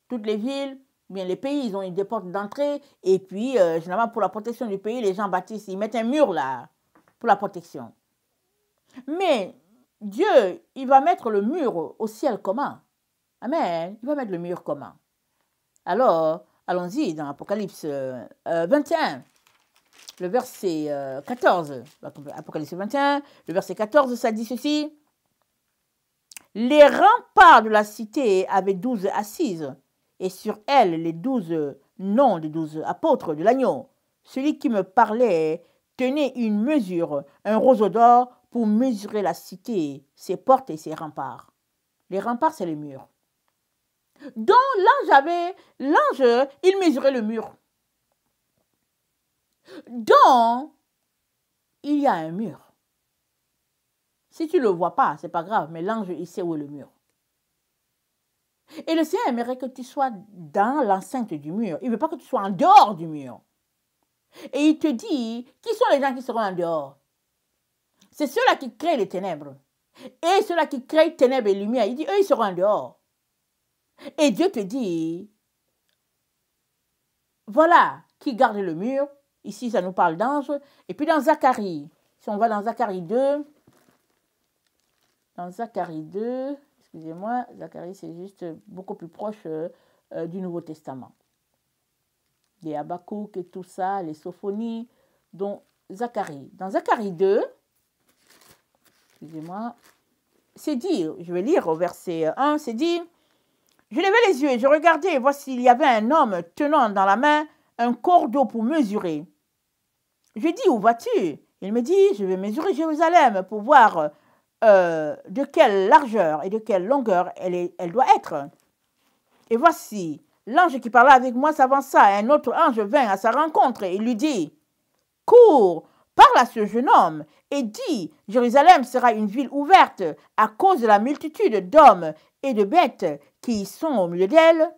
Toutes les villes, bien les pays, ils ont des portes d'entrée. Et puis, généralement, pour la protection du pays, les gens bâtissent, ils mettent un mur là, pour la protection. Mais Dieu, il va mettre le mur au ciel comment? Amen. Il va mettre le mur comment? Alors, allons-y dans Apocalypse 21, le verset 14. Apocalypse 21, le verset 14, ça dit ceci. Les remparts de la cité avaient 12 assises, et sur elles les 12 noms des 12 apôtres de l'agneau. Celui qui me parlait tenait une mesure, un roseau d'or, pour mesurer la cité, ses portes et ses remparts. Les remparts, c'est les murs. Donc l'ange, il mesurait le mur. Donc, il y a un mur. Si tu ne le vois pas, c'est pas grave, mais l'ange, il sait où est le mur. Et le Seigneur aimerait que tu sois dans l'enceinte du mur. Il ne veut pas que tu sois en dehors du mur. Et il te dit, qui sont les gens qui seront en dehors? C'est ceux-là qui créent les ténèbres. Et ceux-là qui créent ténèbres et lumière, il dit, eux, ils seront en dehors. Et Dieu te dit, voilà qui garde le mur. Ici, ça nous parle d'ange. Et puis dans Zacharie, si on va dans Zacharie 2, excusez-moi, Zacharie, c'est juste beaucoup plus proche du Nouveau Testament. Les Habakkuk et tout ça, les Sophonies, dont Zacharie. Dans Zacharie 2, excusez-moi, c'est dit, je vais lire au verset 1, c'est dit, je levai les yeux et je regardais, et voici, il y avait un homme tenant dans la main un cordeau pour mesurer. Je dis, où vas-tu? Il me dit, je vais mesurer Jérusalem pour voir de quelle largeur et de quelle longueur elle doit être. Et voici, l'ange qui parlait avec moi s'avança, et un autre ange vint à sa rencontre et il lui dit, cours, parle à ce jeune homme et dis, Jérusalem sera une ville ouverte à cause de la multitude d'hommes et de bêtes qui sont au milieu d'elle.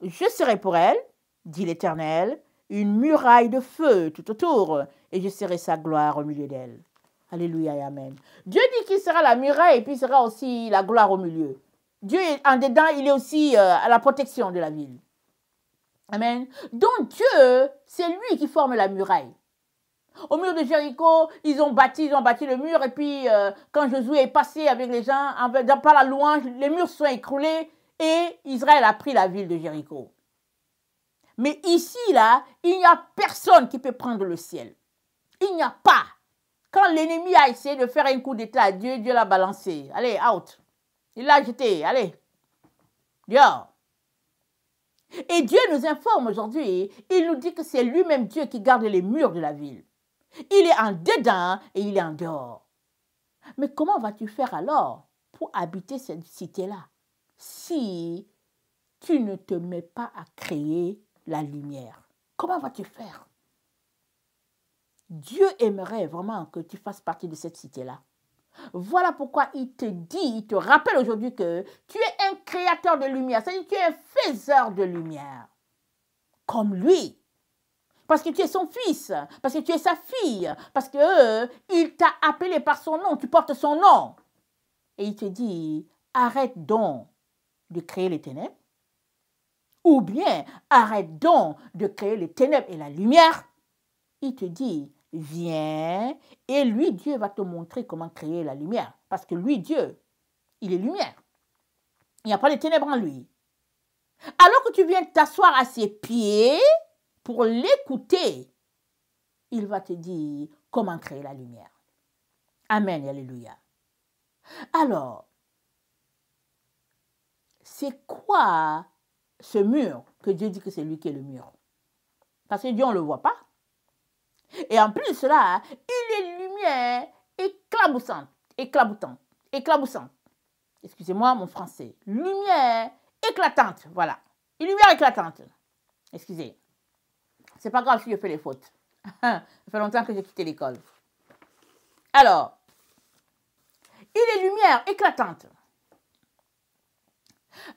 Je serai pour elle, dit l'Éternel, une muraille de feu tout autour, et je serai sa gloire au milieu d'elle. Alléluia et Amen. Dieu dit qu'il sera la muraille et puis il sera aussi la gloire au milieu. Dieu, en dedans, il est aussi à la protection de la ville. Amen. Donc Dieu, c'est lui qui forme la muraille. Au mur de Jéricho, ils ont bâti le mur. Et puis, quand Josué est passé avec les gens, par la louange, les murs se sont écroulés et Israël a pris la ville de Jéricho. Mais ici, là, il n'y a personne qui peut prendre le ciel. Il n'y a pas. Quand l'ennemi a essayé de faire un coup d'état à Dieu, Dieu l'a balancé. Allez, out. Il l'a jeté. Allez. Dehors. Et Dieu nous informe aujourd'hui, il nous dit que c'est lui-même Dieu qui garde les murs de la ville. Il est en dedans et il est en dehors. Mais comment vas-tu faire alors pour habiter cette cité-là si tu ne te mets pas à créer la lumière? Comment vas-tu faire? Dieu aimerait vraiment que tu fasses partie de cette cité-là. Voilà pourquoi il te dit, il te rappelle aujourd'hui que tu es un créateur de lumière, c'est-à-dire que tu es un faiseur de lumière, comme lui. Parce que tu es son fils, parce que tu es sa fille, parce qu'il t'a appelé par son nom, tu portes son nom. Et il te dit, arrête donc de créer les ténèbres, ou bien arrête donc de créer les ténèbres et la lumière. Il te dit, viens, et lui, Dieu va te montrer comment créer la lumière. Parce que lui, Dieu, il est lumière. Il n'y a pas de ténèbres en lui. Alors que tu viens t'asseoir à ses pieds pour l'écouter, il va te dire comment créer la lumière. Amen, alléluia. Alors, c'est quoi ce mur que Dieu dit que c'est lui qui est le mur? Parce que Dieu, on ne le voit pas. Et en plus de cela, il est lumière éclaboussante. Excusez-moi mon français. Lumière éclatante, voilà. Une lumière éclatante. Excusez. C'est pas grave si je fais les fautes. Ça fait longtemps que j'ai quitté l'école. Alors, il est lumière éclatante.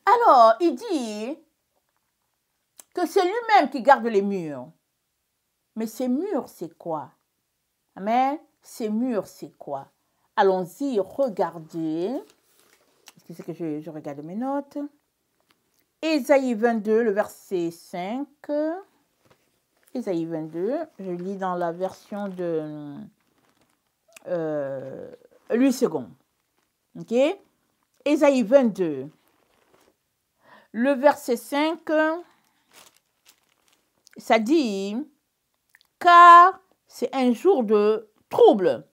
Alors, il dit que c'est lui-même qui garde les murs. Mais ces murs, c'est quoi? Amen. Ces murs, c'est quoi? Allons-y, regardez. Excusez que je regarde mes notes. Ésaïe 22, le verset 5. Ésaïe 22, je lis dans la version de Louis II. Ok? Ésaïe 22, le verset 5, ça dit, car c'est un jour de trouble,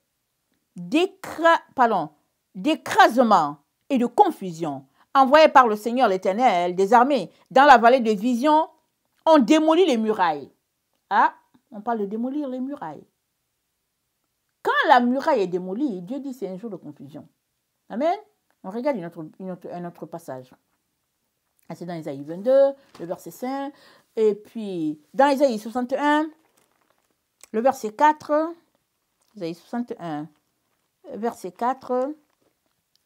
d'écrasement et de confusion, envoyé par le Seigneur l'Éternel des armées dans la vallée de Vision, on démolit les murailles. Ah, on parle de démolir les murailles. Quand la muraille est démolie, Dieu dit c'est un jour de confusion. Amen. On regarde un autre passage. C'est dans Ésaïe 22, le verset 5. Et puis, dans Ésaïe 61, le verset 4. Ésaïe 61, verset 4.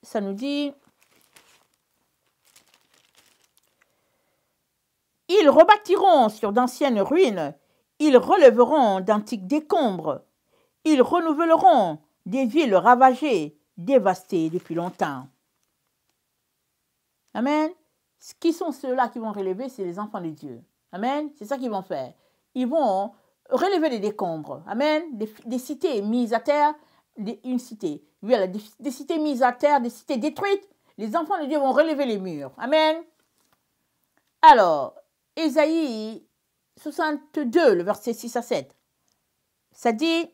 Ça nous dit, ils rebâtiront sur d'anciennes ruines, ils relèveront d'antiques décombres, ils renouvelleront des villes ravagées, dévastées depuis longtemps. Amen. Qui sont ceux-là qui vont relever? C'est les enfants de Dieu. Amen. C'est ça qu'ils vont faire. Ils vont relever des décombres. Amen. Des cités mises à terre, une cité. Voilà, des cités mises à terre, des cités détruites. Les enfants de Dieu vont relever les murs. Amen. Alors, Ésaïe 62, le verset 6 à 7. Ça dit,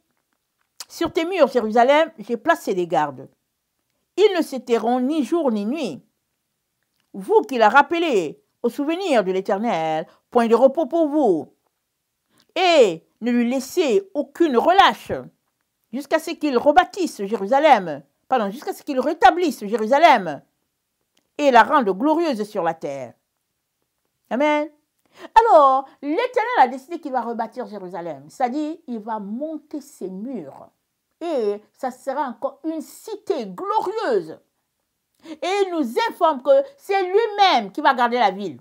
sur tes murs, Jérusalem, j'ai placé des gardes. Ils ne se tairont ni jour ni nuit. Vous qui la rappelez au souvenir de l'Éternel, point de repos pour vous. Et ne lui laissez aucune relâche jusqu'à ce qu'il rebâtisse Jérusalem. Pardon, jusqu'à ce qu'il rétablisse Jérusalem et la rende glorieuse sur la terre. Amen. Alors, l'Éternel a décidé qu'il va rebâtir Jérusalem. C'est-à-dire, il va monter ses murs. Et ça sera encore une cité glorieuse. Et il nous informe que c'est lui-même qui va garder la ville.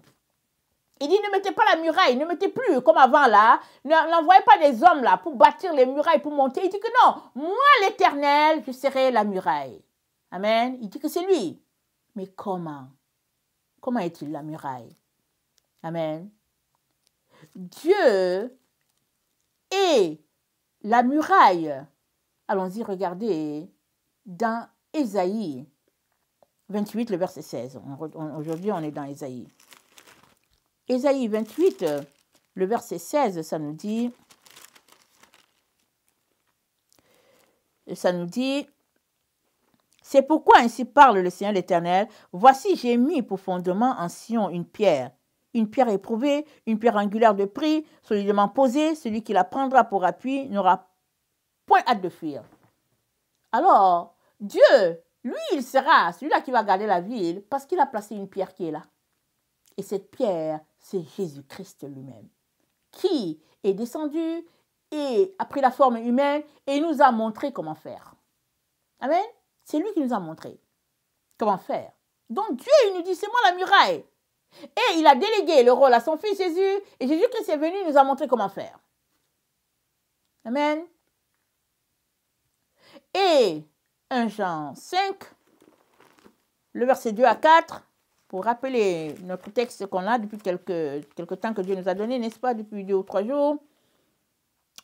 Il dit, ne mettez pas la muraille, ne mettez plus comme avant là. N'envoyez pas des hommes là pour bâtir les murailles, pour monter. Il dit que non, moi l'Éternel, je serai la muraille. Amen. Il dit que c'est lui. Mais comment? Comment est-il la muraille? Amen. Dieu est La muraille, allons-y regarder dans Ésaïe 28, le verset 16. Aujourd'hui, on est dans Ésaïe. Ésaïe 28, le verset 16, ça nous dit, c'est pourquoi ainsi parle le Seigneur l'Éternel, voici j'ai mis pour fondement en Sion une pierre éprouvée, une pierre angulaire de prix, solidement posée, celui qui la prendra pour appui n'aura point hâte de fuir. Alors, Dieu, lui, il sera celui-là qui va garder la ville parce qu'il a placé une pierre qui est là. Et cette pierre, c'est Jésus-Christ lui-même, qui est descendu et a pris la forme humaine et nous a montré comment faire. Amen. C'est lui qui nous a montré comment faire. Donc Dieu, il nous dit, c'est moi la muraille. Et il a délégué le rôle à son fils Jésus. Et Jésus-Christ est venu, il nous a montré comment faire. Amen. Et 1 Jean 5, le verset 2 à 4, pour rappeler notre texte qu'on a depuis quelque temps que Dieu nous a donné, n'est-ce pas, depuis 2 ou 3 jours.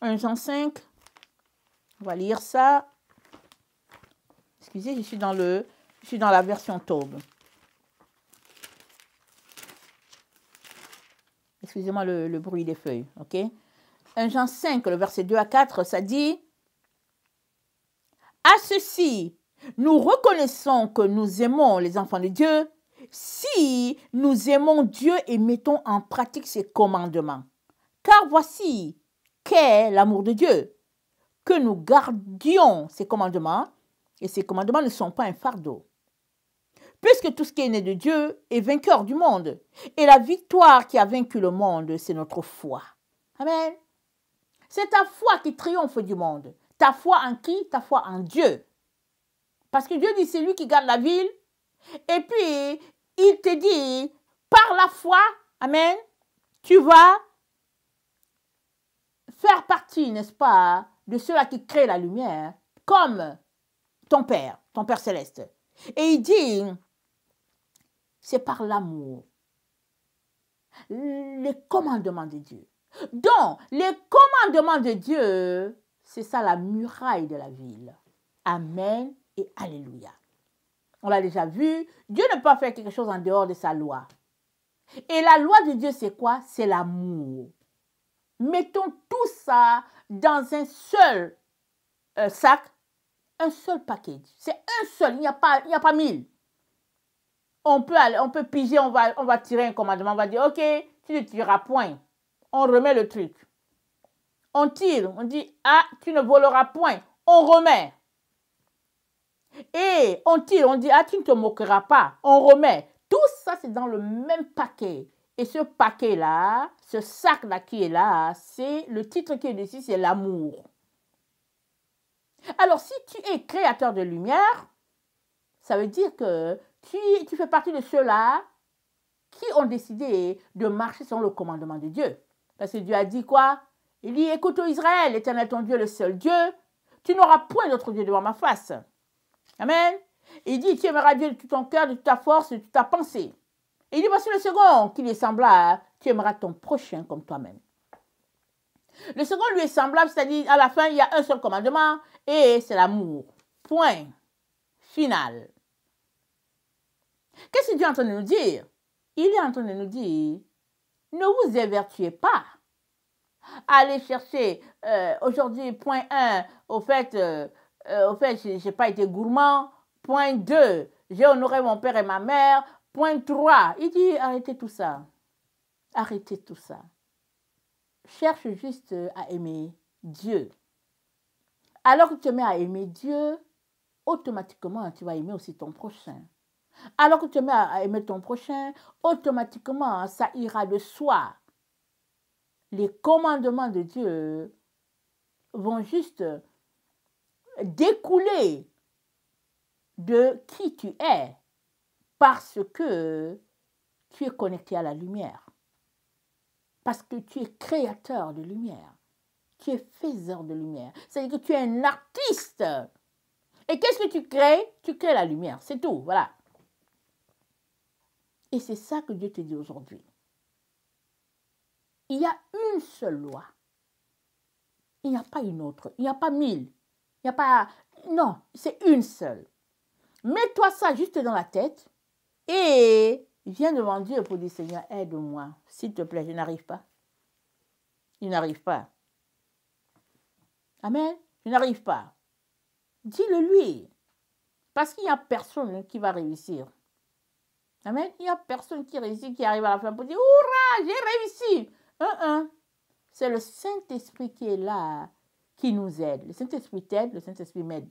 1 Jean 5, on va lire ça. Excusez, je suis dans la version Taube. Excusez-moi le bruit des feuilles, ok? 1 Jean 5, le verset 2 à 4, ça dit « À ceci, nous reconnaissons que nous aimons les enfants de Dieu si nous aimons Dieu et mettons en pratique ses commandements. Car voici qu'est l'amour de Dieu, que nous gardions ses commandements, et ces commandements ne sont pas un fardeau. Puisque tout ce qui est né de Dieu est vainqueur du monde. Et la victoire qui a vaincu le monde, c'est notre foi. Amen. C'est ta foi qui triomphe du monde. Ta foi en qui? Ta foi en Dieu. Parce que Dieu dit, c'est lui qui garde la ville. Et puis, il te dit, par la foi, amen, tu vas faire partie, n'est-ce pas, de ceux-là qui créent la lumière, comme ton Père céleste. Et il dit, c'est par l'amour, les commandements de Dieu. Donc, les commandements de Dieu, c'est ça la muraille de la ville. Amen et alléluia. On l'a déjà vu, Dieu ne peut pas faire quelque chose en dehors de sa loi. Et la loi de Dieu, c'est quoi? C'est l'amour. Mettons tout ça dans un seul sac, un seul package. C'est un seul, il n'y a pas 1000. On peut piger, on va tirer un commandement, on va dire, ok, tu ne tireras point. On remet le truc. On tire, on dit, ah, tu ne voleras point. On remet. Et on tire, on dit, ah, tu ne te moqueras pas. On remet. Tout ça, c'est dans le même paquet. Et ce paquet-là, ce sac-là qui est là, c'est le titre qui est dessus, c'est l'amour. Alors, si tu es créateur de lumière, ça veut dire que tu fais partie de ceux-là qui ont décidé de marcher selon le commandement de Dieu. Parce que Dieu a dit quoi? Il dit, écoute, ô Israël, l'Éternel ton Dieu, le seul Dieu, tu n'auras point d'autre Dieu devant ma face. Amen. Il dit, tu aimeras Dieu de tout ton cœur, de toute ta force, de toute ta pensée. Et il dit, voici le second qui lui est semblable, tu aimeras ton prochain comme toi-même. Le second lui est semblable, c'est-à-dire à la fin, il y a un seul commandement et c'est l'amour. Point. Final. Qu'est-ce que Dieu est en train de nous dire? Il est en train de nous dire, ne vous évertuez pas. Allez chercher, aujourd'hui, point 1, au fait, je n'ai pas été gourmand. Point 2, j'ai honoré mon père et ma mère. Point 3, il dit, arrêtez tout ça. Arrêtez tout ça. Cherche juste à aimer Dieu. Alors que tu te mets à aimer Dieu, automatiquement, tu vas aimer aussi ton prochain. Alors que tu te mets à aimer ton prochain, automatiquement, ça ira de soi. Les commandements de Dieu vont juste découler de qui tu es parce que tu es connecté à la lumière. Parce que tu es créateur de lumière. Tu es faiseur de lumière. C'est-à-dire que tu es un artiste. Et qu'est-ce que tu crées? Tu crées la lumière. C'est tout. Voilà. Et c'est ça que Dieu te dit aujourd'hui. Il y a une seule loi. Il n'y a pas une autre. Il n'y a pas 1000. Il n'y a pas... Non, c'est une seule. Mets-toi ça juste dans la tête et viens devant Dieu pour dire, Seigneur, aide-moi. S'il te plaît, je n'arrive pas. Je n'arrive pas. Amen. Je n'arrive pas. Dis-le lui. Parce qu'il n'y a personne qui va réussir. Amen. Il n'y a personne qui réussit, qui arrive à la fin pour dire, hurrah, j'ai réussi. C'est le Saint-Esprit qui est là, qui nous aide. Le Saint-Esprit t'aide, le Saint-Esprit m'aide.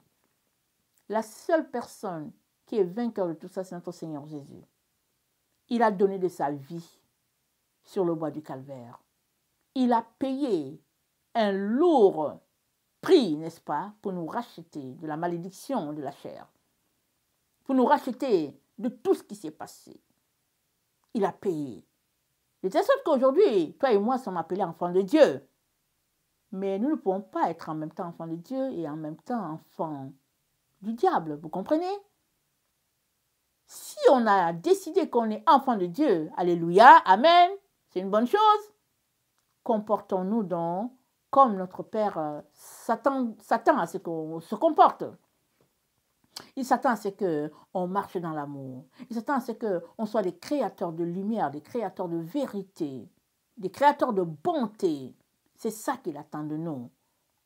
La seule personne qui est vainqueur de tout ça, c'est notre Seigneur Jésus. Il a donné de sa vie sur le bois du calvaire. Il a payé un lourd prix, n'est-ce pas, pour nous racheter de la malédiction de la chair. Pour nous racheter de tout ce qui s'est passé. Il a payé. De telle sorte qu'aujourd'hui, toi et moi sommes appelés enfants de Dieu. Mais nous ne pouvons pas être en même temps enfants de Dieu et en même temps enfants du diable. Vous comprenez? Si on a décidé qu'on est enfant de Dieu, alléluia, amen, c'est une bonne chose. Comportons-nous donc comme notre Père s'attend à ce qu'on se comporte. Il s'attend à ce qu'on marche dans l'amour. Il s'attend à ce qu'on soit des créateurs de lumière, des créateurs de vérité, des créateurs de bonté. C'est ça qu'il attend de nous.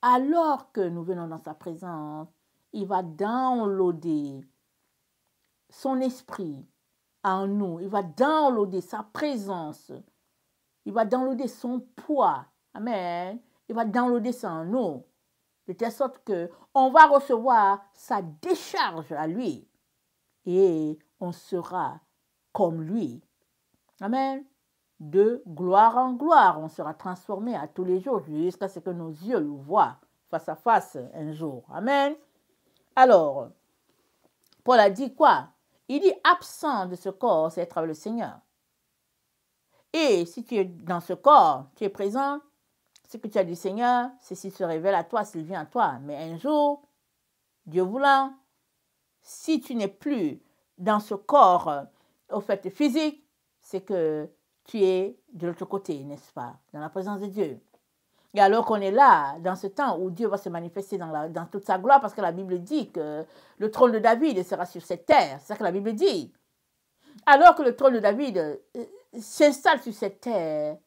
Alors que nous venons dans sa présence, il va downloader son esprit en nous. Il va downloader sa présence. Il va downloader son poids. Amen. Il va downloader ça en nous. De telle sorte qu'on va recevoir sa décharge à lui. Et on sera comme lui. Amen. De gloire en gloire, on sera transformé à tous les jours jusqu'à ce que nos yeux le voient face à face un jour. Amen. Alors, Paul a dit quoi? Il dit absent de ce corps, c'est être avec le Seigneur. Et si tu es dans ce corps, tu es présent, ce que tu as du Seigneur, c'est s'il se révèle à toi, s'il vient à toi. Mais un jour, Dieu voulant, si tu n'es plus dans ce corps, au fait physique, c'est que tu es de l'autre côté, n'est-ce pas? Dans la présence de Dieu. Et alors qu'on est là, dans ce temps où Dieu va se manifester dans toute sa gloire, parce que la Bible dit que le trône de David sera sur cette terre. C'est ça que la Bible dit. Alors que le trône de David s'installe sur cette terre,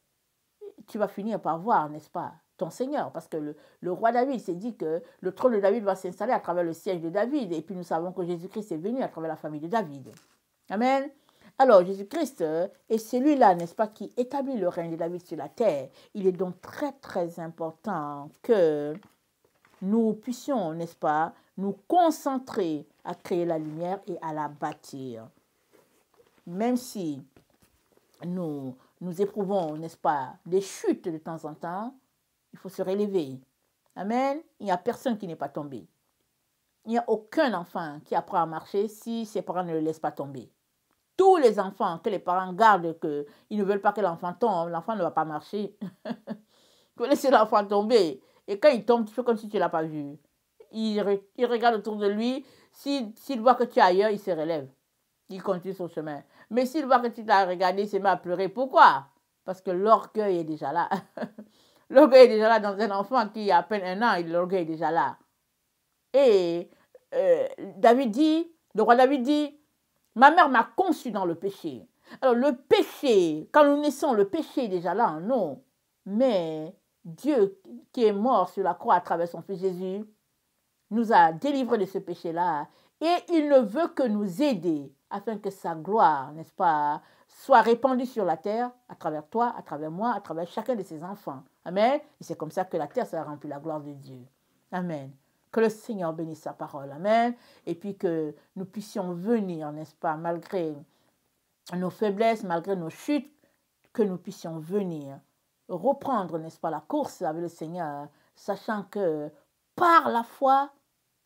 tu vas finir par voir, n'est-ce pas, ton Seigneur. Parce que le roi David s'est dit que le trône de David va s'installer à travers le siège de David. Et puis nous savons que Jésus-Christ est venu à travers la famille de David. Amen. Alors Jésus-Christ est celui-là, n'est-ce pas, qui établit le règne de David sur la terre. Il est donc très très important que nous puissions, n'est-ce pas, nous concentrer à créer la lumière et à la bâtir. Même si nous éprouvons, n'est-ce pas, des chutes de temps en temps, il faut se relever. Amen. Il n'y a personne qui n'est pas tombé. Il n'y a aucun enfant qui apprend à marcher si ses parents ne le laissent pas tomber. Tous les enfants que les parents gardent, qu'ils ne veulent pas que l'enfant tombe, l'enfant ne va pas marcher. Il faut laisser l'enfant tomber. Et quand il tombe, tu fais comme si tu ne l'as pas vu. Il regarde autour de lui. S'il voit que tu es ailleurs, il se relève. Il continue son chemin. Mais s'il voit que tu l'as regardé, il se met à pleurer. Pourquoi? Parce que l'orgueil est déjà là. L'orgueil est déjà là dans un enfant qui a à peine 1 an. L'orgueil est déjà là. Et le roi David dit, ma mère m'a conçu dans le péché. Alors le péché, quand nous naissons, le péché est déjà là en nous. Mais Dieu qui est mort sur la croix à travers son Fils Jésus, nous a délivrés de ce péché-là. Et il ne veut que nous aider afin que sa gloire, n'est-ce pas, soit répandue sur la terre à travers toi, à travers moi, à travers chacun de ses enfants. Amen. Et c'est comme ça que la terre sera remplie de la gloire de Dieu. Amen. Que le Seigneur bénisse sa parole. Amen. Et puis que nous puissions venir, n'est-ce pas, malgré nos faiblesses, malgré nos chutes, que nous puissions venir reprendre, n'est-ce pas, la course avec le Seigneur, sachant que par la foi,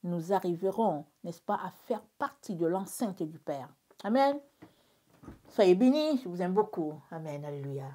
nous arriverons, n'est-ce pas, à faire partie de l'enceinte du Père. Amen. Soyez bénis, je vous aime beaucoup. Amen. Alléluia.